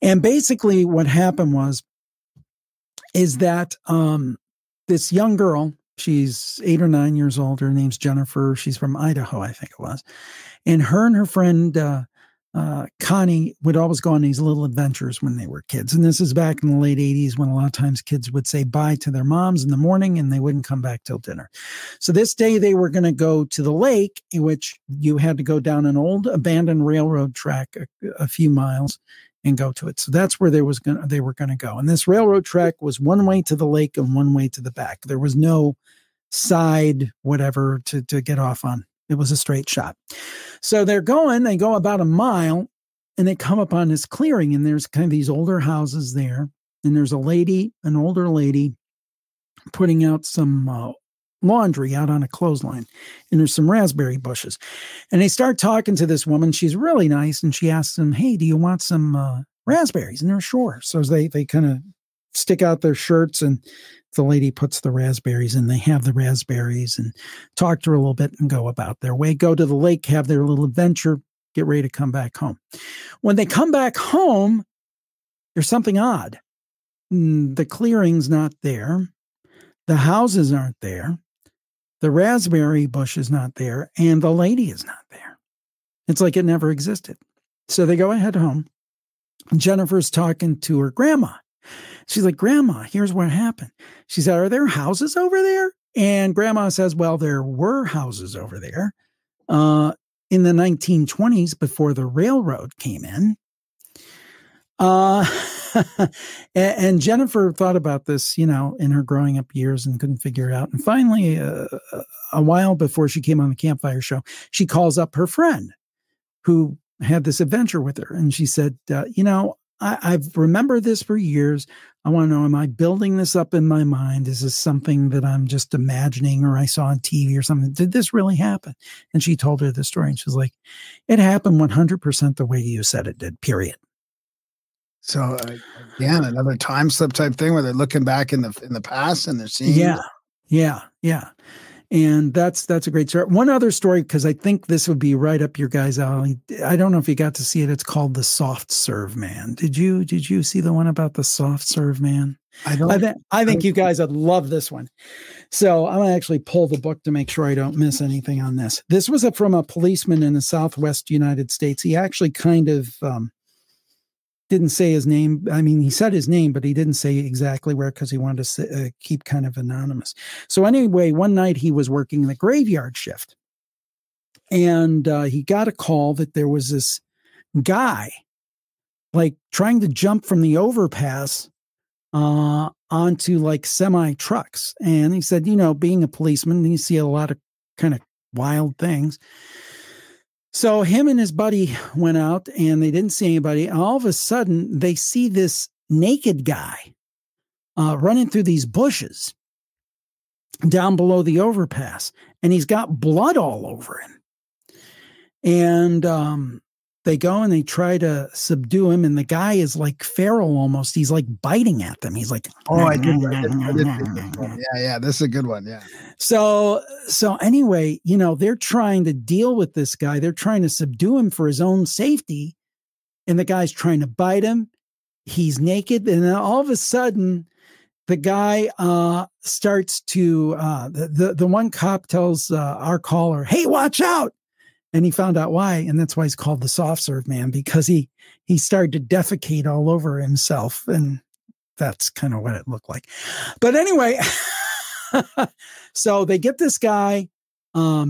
And basically what happened is that this young girl, she's 8 or 9 years old. Her name's Jennifer. She's from Idaho, I think it was. And her friend, Connie, would always go on these little adventures when they were kids. And this is back in the late 80s when a lot of times kids would say bye to their moms in the morning and they wouldn't come back till dinner. So this day they were going to go to the lake, in which you had to go down an old abandoned railroad track a few miles and go to it. So that's where they were going to go. And this railroad track was one way to the lake and one way to the back. There was no side, whatever, to get off on. It was a straight shot. So they go about a mile, and they come upon this clearing, and there's kind of these older houses there. And there's an older lady putting out some laundry out on a clothesline. And there's some raspberry bushes. And they start talking to this woman. She's really nice. And she asks them, hey, do you want some raspberries? And they're sure. So they kind of stick out their shirts, and the lady puts the raspberries, and they have the raspberries and talk to her a little bit and go about their way, go to the lake, have their little adventure, get ready to come back home. When they come back home, there's something odd. The clearing's not there. The houses aren't there. The raspberry bush is not there. And the lady is not there. It's like it never existed. So they go ahead home. Jennifer's talking to her grandma. She's like, Grandma, here's what happened. She said, are there houses over there? And Grandma says, well, there were houses over there in the 1920s before the railroad came in. And Jennifer thought about this, in her growing up years and couldn't figure it out. And finally, a while before she came on the Campfire show, she calls up her friend who had this adventure with her. And she said, I've remembered this for years. I want to know, am I building this up in my mind? Is this something that I'm just imagining or I saw on TV or something? Did this really happen? And she told her the story and she's like, it happened 100% the way you said it did, period.
So again, another time slip type thing where they're looking back in the past and they're seeing.
Yeah. And that's a great story. One other story, because I think this would be right up your guys' alley. I don't know if you got to see it. It's called The Soft Serve Man. Did you see the one about the soft serve man? I think you guys would love this one. So I'm going to actually pull the book to make sure I don't miss anything on this. This was from a policeman in the Southwest United States. He actually kind of didn't say his name. I mean, he said his name, but he didn't say exactly where because he wanted to keep kind of anonymous. So anyway, one night he was working the graveyard shift and he got a call that there was this guy like trying to jump from the overpass onto like semi trucks. And he said, being a policeman, you see a lot of kind of wild things. So him and his buddy went out and they didn't see anybody. And all of a sudden they see this naked guy running through these bushes down below the overpass. And he's got blood all over him. And they go and they try to subdue him. And the guy is like feral almost. He's like biting at them. He's like,
I did. Yeah. This is a good one. Yeah.
So anyway, they're trying to deal with this guy. They're trying to subdue him for his own safety. And the guy's trying to bite him. He's naked. And then all of a sudden the guy starts to, the one cop tells our caller, hey, watch out. And he found out why. And that's why he's called the soft serve man, because he started to defecate all over himself. And that's kind of what it looked like. But anyway, so they get this guy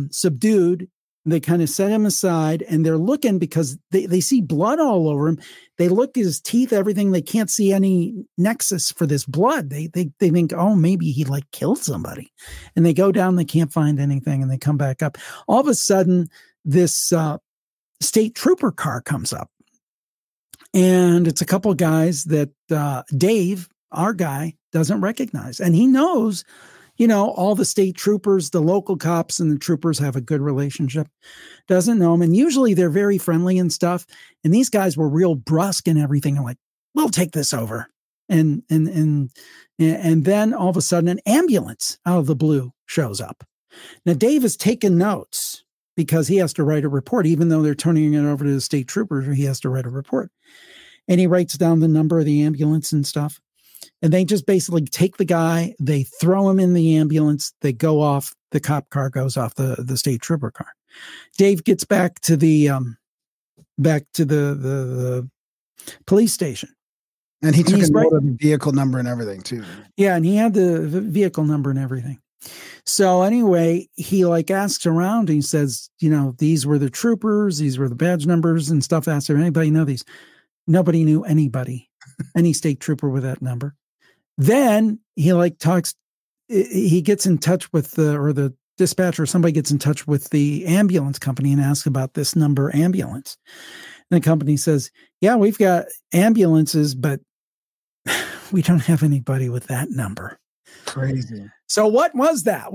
subdued. They kind of set him aside and they're looking because they see blood all over him. They look at his teeth, everything. They can't see any nexus for this blood. They think, oh, maybe he like killed somebody. And they go down, they can't find anything and they come back up. All of a sudden, this state trooper car comes up and it's a couple of guys that Dave, our guy, doesn't recognize. And he knows, all the state troopers, the local cops and the troopers have a good relationship, doesn't know them. And usually they're very friendly and stuff. And these guys were real brusque and everything. I'm like, we'll take this over. And then all of a sudden an ambulance out of the blue shows up. Now Dave has taken notes because he has to write a report, even though they're turning it over to the state trooper, he has to write a report. And he writes down the number of the ambulance and stuff. And they just basically take the guy, they throw him in the ambulance, they go off, the cop car goes off the state trooper car. Dave gets back to the police station.
And he took a note of the vehicle number and everything too.
Yeah, and he had the vehicle number and everything. So anyway, he like asks around and he says, these were the troopers, these were the badge numbers and stuff. Asked him, anybody know these? Nobody knew anybody, any state trooper with that number. Then he he gets in touch with the dispatcher, somebody gets in touch with the ambulance company and asks about this number ambulance. And the company says, yeah, we've got ambulances, but we don't have anybody with that number.
Crazy.
So what was that?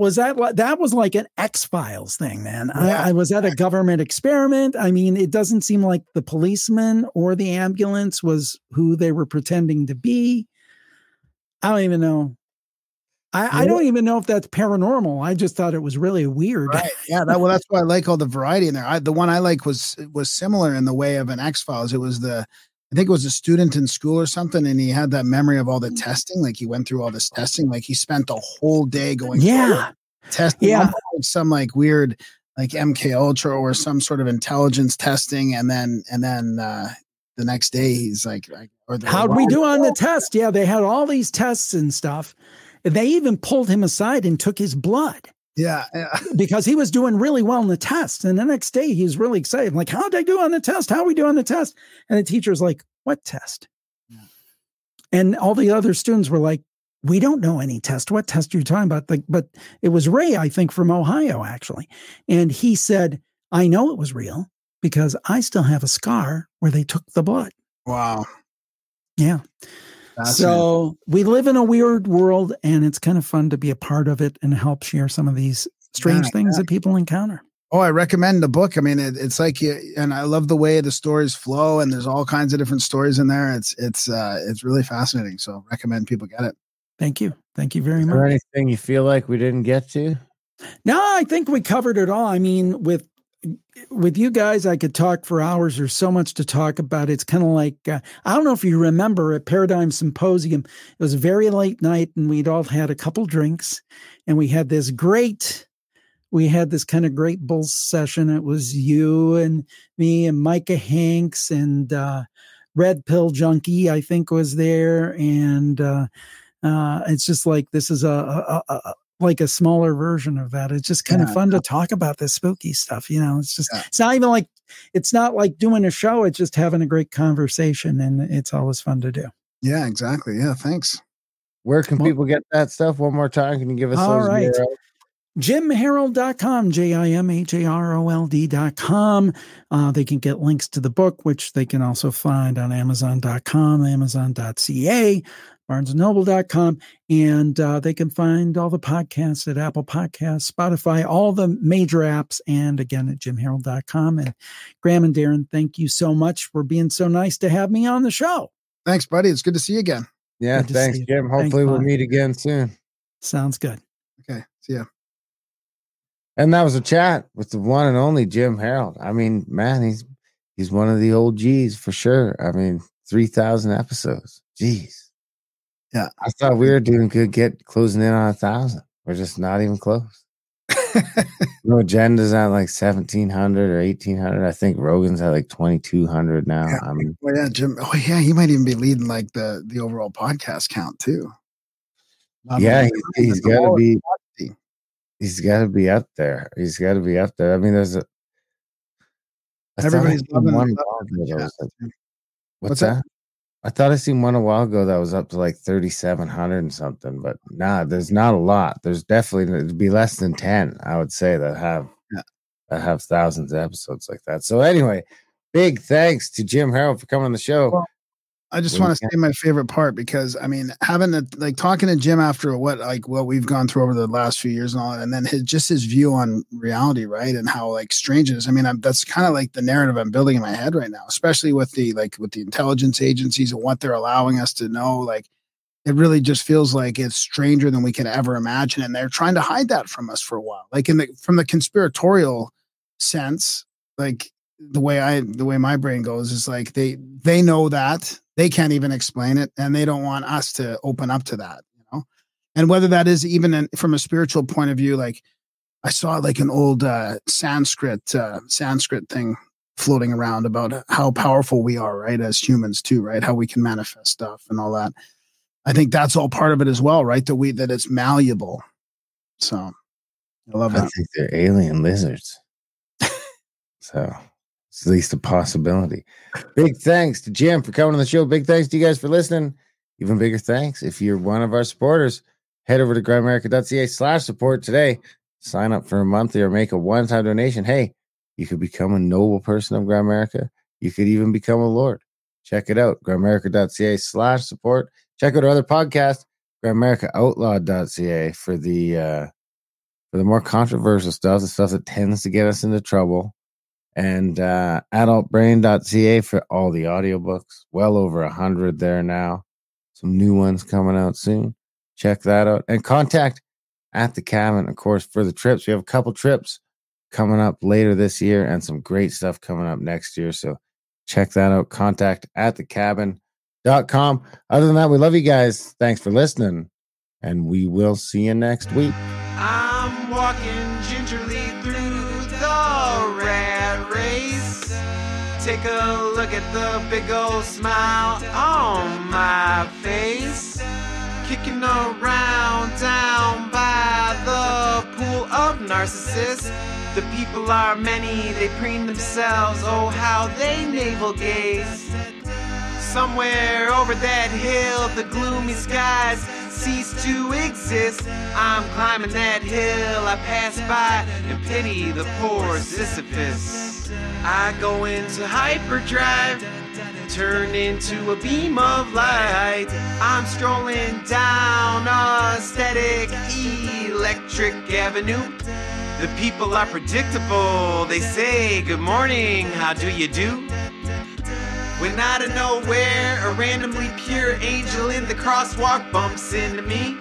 That was like an X-Files thing, man. Yeah. I was at a government experiment. I mean, it doesn't seem like the policeman or the ambulance was who they were pretending to be. I don't even know. I don't even know if that's paranormal. I just thought it was really weird.
Right. Yeah. That's why I like all the variety in there. The one I like was similar in the way of an X-Files. I think it was a student in school or something, and he had that memory of all the testing. Like he went through all this testing. Like he spent the whole day going through testing. Yeah. Some like weird, like MK Ultra or some sort of intelligence testing, and then the next day he's like
how'd we do on the test? Yeah, they had all these tests and stuff. They even pulled him aside and took his blood.
Yeah.
Because he was doing really well in the test. And the next day he was really excited. I'm like, how'd I do on the test? How we do on the test? And the teacher's like, what test? Yeah. And all the other students were like, we don't know any test. What test are you talking about? But it was Ray, I think, from Ohio, actually. And he said, I know it was real because I still have a scar where they took the blood.
Wow.
Yeah. So we live in a weird world, and it's kind of fun to be a part of it and help share some of these strange things that people encounter.
Oh, I recommend the book. I mean, it's like, and I love the way the stories flow, and there's all kinds of different stories in there. It's really fascinating. So recommend people get it.
Thank you. Thank you very much.
Is there anything you feel like we didn't get to?
No, I think we covered it all. I mean, with you guys, I could talk for hours. There's so much to talk about. It's kind of like, I don't know if you remember at Paradigm Symposium, it was a very late night and we'd all had a couple drinks and we had this kind of great bull session. It was you and me and Micah Hanks and Red Pill Junkie, I think, was there. And it's just like, this is like a smaller version of that. It's just kind of fun to talk about this spooky stuff. You know, it's just, it's not like doing a show. It's just having a great conversation, and it's always fun to do.
Yeah, exactly. Yeah. Thanks.
Where can people get that stuff one more time? Can you give us those?
Right. JimHarold.com, JimHarold.com. They can get links to the book, which they can also find on Amazon.com, Amazon.ca, BarnesandNoble.com, and they can find all the podcasts at Apple Podcasts, Spotify, all the major apps, and again at JimHarold.com. And Graham and Darren, thank you so much for being so nice to have me on the show.
Thanks, buddy. It's good to see you again.
Yeah, thanks, Jim. Hopefully we'll meet again soon.
Sounds good.
Okay, see ya.
And that was a chat with the one and only Jim Harold. I mean, man, he's one of the old G's for sure. I mean, 3,000 episodes. Jeez.
Yeah.
I thought we were doing good, closing in on 1,000. We're just not even close. No, Agenda's at like 1,700 or 1,800. I think Rogan's at like 2,200 now.
Yeah. Well, yeah, Jim. Oh, yeah. He might even be leading like the overall podcast count too.
Yeah, he's got to be. He's got to be up there. He's got to be up there. I mean, there's
everybody's loving one.
What's that? I thought I seen one a while ago that was up to like 3,700 and something, but there's not a lot. There's definitely, it'd be less than 10, I would say, that have thousands of episodes like that. So anyway, big thanks to Jim Harold for coming on the show.
Well, I just want to say my favorite part, because I mean, talking to Jim after what we've gone through over the last few years and all, and then his view on reality, right, and how like strange it is. I mean, that's kind of like the narrative I'm building in my head right now, especially with the intelligence agencies and what they're allowing us to know. Like, it really just feels like it's stranger than we can ever imagine, and they're trying to hide that from us for a while. Like from the conspiratorial sense, like the way my brain goes is like they know that. They can't even explain it, and they don't want us to open up to that, you know? And whether that is even from a spiritual point of view, like I saw like an old Sanskrit thing floating around about how powerful we are, right, as humans too, right? How we can manifest stuff and all that. I think that's all part of it as well, right? That it's malleable. So I love that.
I think they're alien lizards. So it's at least a possibility. Big thanks to Jim for coming on the show. Big thanks to you guys for listening. Even bigger thanks if you're one of our supporters. Head over to grimerica.ca/support today. Sign up for a monthly or make a one-time donation. Hey, you could become a noble person of Grimerica. You could even become a lord. Check it out. grimerica.ca/support. Check out our other podcast, grimericaoutlaw.ca, for the more controversial stuff, the stuff that tends to get us into trouble. And adultbrain.ca for all the audiobooks. Well over 100 there now. Some new ones coming out soon. Check that out. And contact at the cabin, of course, for the trips. We have a couple trips coming up later this year and some great stuff coming up next year. So check that out. Contact at thecabin.com. Other than that, we love you guys. Thanks for listening. And we will see you next week.
I'm walking gingerly through the rat race. Take a look at the big old smile on my face. Kicking around down by the pool of narcissists. The people are many, they preen themselves, oh how they navel gaze. Somewhere over that hill, the gloomy skies cease to exist. I'm climbing that hill, I pass by and pity the poor Sisyphus. I go into hyperdrive, turn into a beam of light. I'm strolling down aesthetic electric avenue. The people are predictable. They say, good morning, how do you do? When out of nowhere, a randomly pure angel in the crosswalk bumps into me.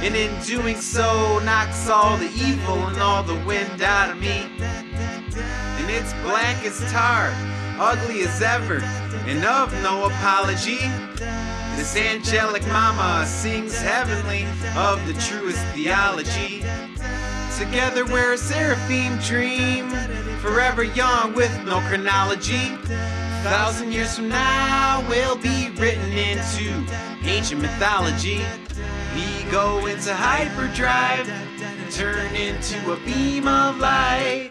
And in doing so, knocks all the evil and all the wind out of me. And it's black as tar, ugly as ever, and of no apology. This angelic mama sings heavenly of the truest theology. Together we're a seraphim dream, forever young with no chronology. 1,000 years from now we'll be written into ancient mythology. We go into hyperdrive, turn into a beam of light.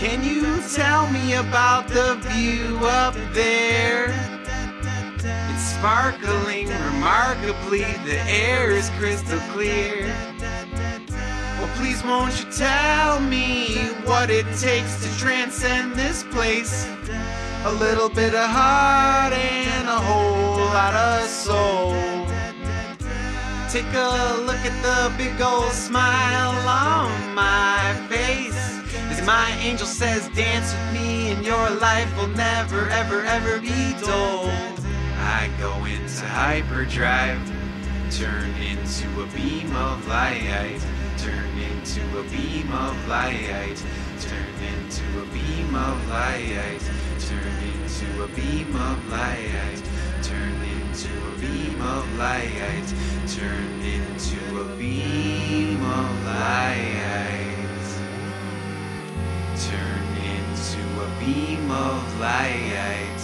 Can you tell me about the view up there? It's sparkling remarkably, the air is crystal clear. Well, please won't you tell me what it takes to transcend this place? A little bit of heart and a whole lot of soul. Take a look at the big old smile on my face as my angel says, dance with me and your life will never, ever, ever be dull. I go into hyperdrive, turn into a beam of light. Turn into a beam of light. Turn into a beam of light. Turn into a beam of light. Turn into a beam of light. Turn into a beam of light. Turn into a beam of light.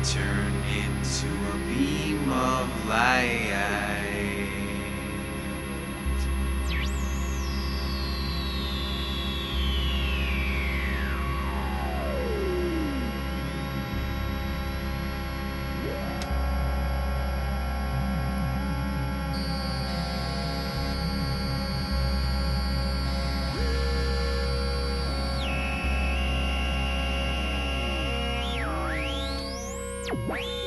Turn into a beam of light.
Bye.